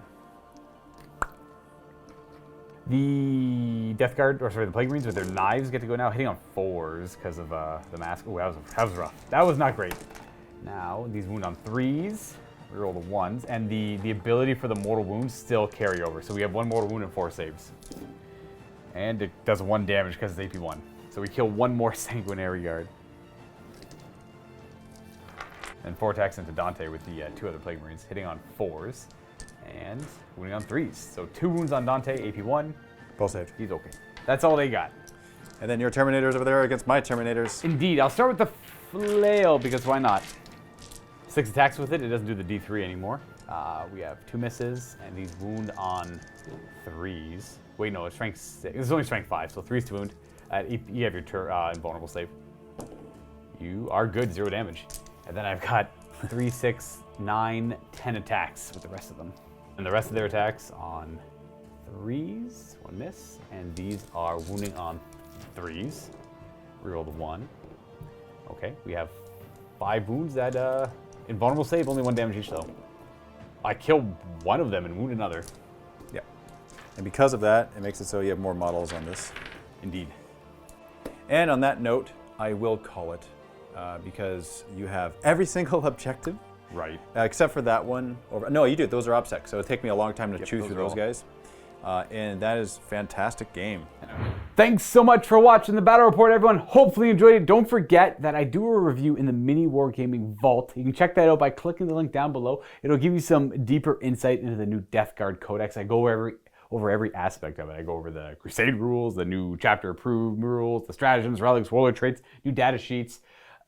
The Death Guard, or sorry, the Plague Marines with their knives get to go now, hitting on 4s because of the mask. Oh, that was rough. That was not great. Now, these wound on 3s, reroll the 1s, and the ability for the mortal wounds still carry over. So we have 1 mortal wound and 4 saves. And it does 1 damage because it's AP1. So we kill 1 more Sanguinary Guard. And 4 attacks into Dante with the 2 other Plague Marines, hitting on 4s and wounding on 3s. So 2 wounds on Dante, AP1. Both saved. He's okay. That's all they got. And then your Terminators over there against my Terminators. Indeed. I'll start with the Flail because why not? 6 attacks with it. It doesn't do the D3 anymore. We have 2 misses, and these wound on 3s. Wait, no, it's strength 6. It's only strength 5, so 3s to wound. You have your invulnerable save. You are good, 0 damage. And then I've got 3, 6, 9, 10 attacks with the rest of them. And the rest of their attacks on 3s, 1 miss, and these are wounding on 3s. Reroll the 1. Okay, we have 5 wounds at invulnerable save, only 1 damage each though. I kill 1 of them and wound another. Yeah. And because of that, it makes it so you have more models on this. Indeed. And on that note, I will call it because you have every single objective. Right. Except for that one. No, you do. Those are OPSEC, so it'll take me a long time to chew through those guys. And that is a fantastic game. Thanks so much for watching the Battle Report, everyone. Hopefully you enjoyed it. Don't forget that I do a review in the MiniWarGaming Vault. You can check that out by clicking the link down below. It'll give you some deeper insight into the new Death Guard Codex. I go over every aspect of it. I go over the Crusade rules, the new chapter approved rules, the stratagems, relics, warlord traits, new data sheets,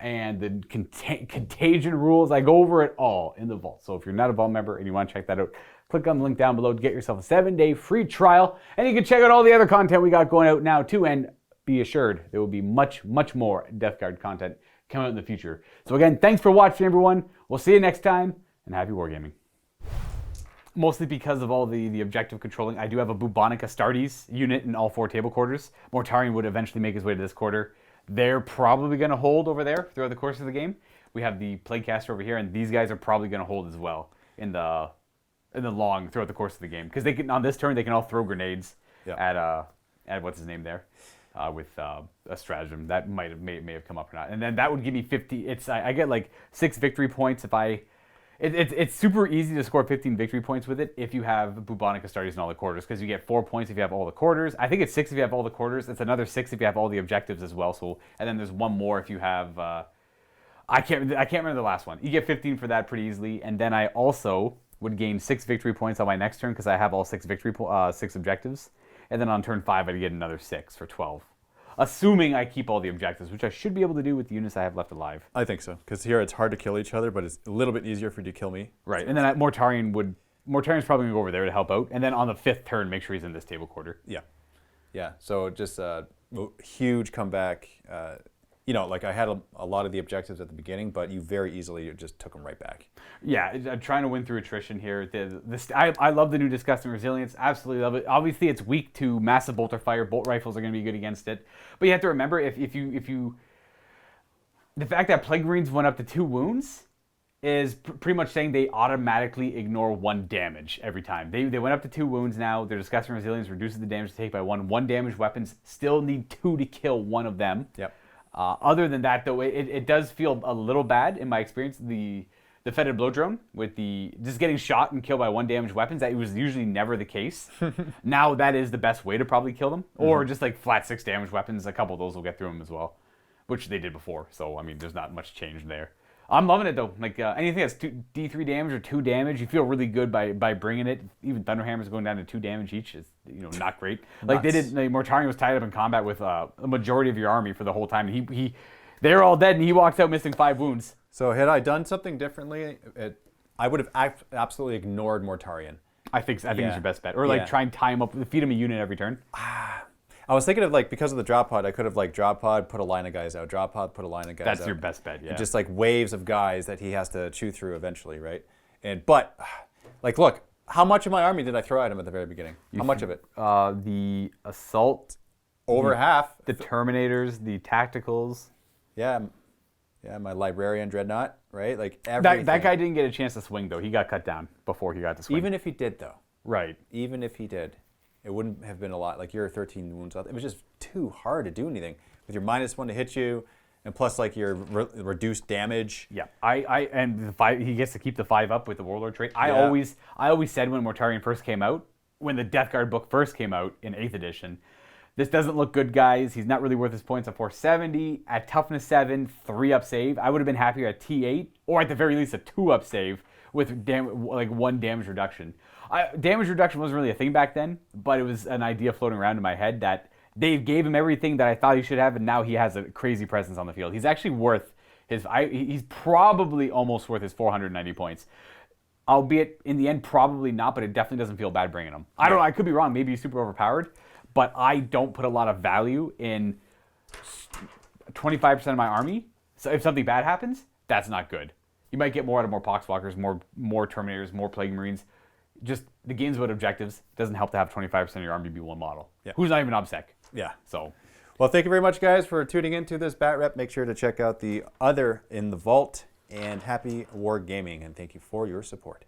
and the contagion rules. I go over it all in the vault. So if you're not a vault member and you want to check that out, click on the link down below to get yourself a 7-day free trial. And you can check out all the other content we got going out now too. And be assured there will be much, much more Death Guard content coming out in the future. So again, thanks for watching, everyone. We'll see you next time, and happy wargaming. Mostly because of all the objective controlling. I do have a Bubonic Astartes unit in all 4 table quarters. Mortarion would eventually make his way to this quarter. They're probably going to hold over there throughout the course of the game. We have the Plaguecaster over here, and these guys are probably going to hold as well in the throughout the course of the game, because they can on this turn they can all throw grenades at what's his name there with a stratagem that may have come up or not, and then that would give me 50. I get like 6 victory points if I. It's super easy to score 15 victory points with it if you have Bubonic Astartes in all the quarters, because you get 4 points if you have all the quarters. I think it's 6 if you have all the quarters. It's another 6 if you have all the objectives as well. So, and then there's 1 more if you have. I can't remember the last one. You get 15 for that pretty easily, and then I also would gain 6 victory points on my next turn because I have all 6 6 objectives, and then on turn 5 I'd get another 6 for 12. Assuming I keep all the objectives, which I should be able to do with the units I have left alive. I think so, because here it's hard to kill each other, but it's a little bit easier for you to kill me. Right, and then Mortarion's probably going to go over there to help out, and then on the 5th turn, make sure he's in this table quarter. Yeah. Yeah, so just a huge comeback. Like I had a lot of the objectives at the beginning, but you very easily just took them right back. Yeah, I'm trying to win through attrition here. I love the new Disgusting Resilience. Absolutely love it. Obviously, it's weak to massive bolter fire. Bolt rifles are going to be good against it. But you have to remember, if you the fact that Plague Marines went up to 2 wounds, is pretty much saying they automatically ignore 1 damage every time. They went up to 2 wounds now. Their Disgusting Resilience reduces the damage to take by 1. 1 damage weapons still need 2 to kill one of them. Yep. Other than that, though, it does feel a little bad in my experience. The Fetid Blow Drone with the just getting shot and killed by 1 damage weapons, that was usually never the case. Now that is the best way to probably kill them. Or just like flat 6 damage weapons, a couple of those will get through them as well, which they did before. So, I mean, there's not much change there. I'm loving it though. Like anything that's D3 damage or 2 damage, you feel really good by bringing it. Even Thunderhammers going down to 2 damage each is not great. Like they did. Like, Mortarion was tied up in combat with a majority of your army for the whole time. They're all dead, and he walks out missing 5 wounds. So had I done something differently, I would have absolutely ignored Mortarion. I think it's your best bet, or like try and tie him up, feed him a unit every turn. I was thinking of like, because of the drop pod, I could have like drop pod, put a line of guys out, drop pod, put a line of guys out. That's your best bet, yeah. Just like waves of guys that he has to chew through eventually, right? But like, look, how much of my army did I throw at him at the very beginning? How much of it? The assault, over half. The Terminators, the tacticals. Yeah, my Librarian Dreadnought, right? Like everything. That guy didn't get a chance to swing though. He got cut down before he got to swing. Even if he did though. Right. Even if he did. It wouldn't have been a lot. Like your 13 wounds. It was just too hard to do anything with your -1 to hit you, and plus like your reduced damage. Yeah, and the 5, he gets to keep the 5 up with the Warlord trait. I always said when Mortarion first came out, when the Death Guard book first came out in 8th edition, this doesn't look good, guys. He's not really worth his points at 470. At toughness 7, 3 up save. I would have been happier at T8, or at the very least a 2 up save with like 1 damage reduction. Damage reduction wasn't really a thing back then, but it was an idea floating around in my head that they gave him everything that I thought he should have, and now he has a crazy presence on the field. He's actually worth his... he's probably almost worth his 490 points. Albeit, in the end, probably not, but it definitely doesn't feel bad bringing him. I don't know, I could be wrong. Maybe he's super overpowered, but I don't put a lot of value in 25% of my army. So if something bad happens, that's not good. You might get more out of more Poxwalkers, more Terminators, more Plague Marines. Just the game's about objectives. It doesn't help to have 25% of your army be 1 model. Yeah. Who's not even OBSEC. Yeah. So, well, thank you very much, guys, for tuning into this Bat Rep. Make sure to check out the other in the vault, and happy wargaming, and thank you for your support.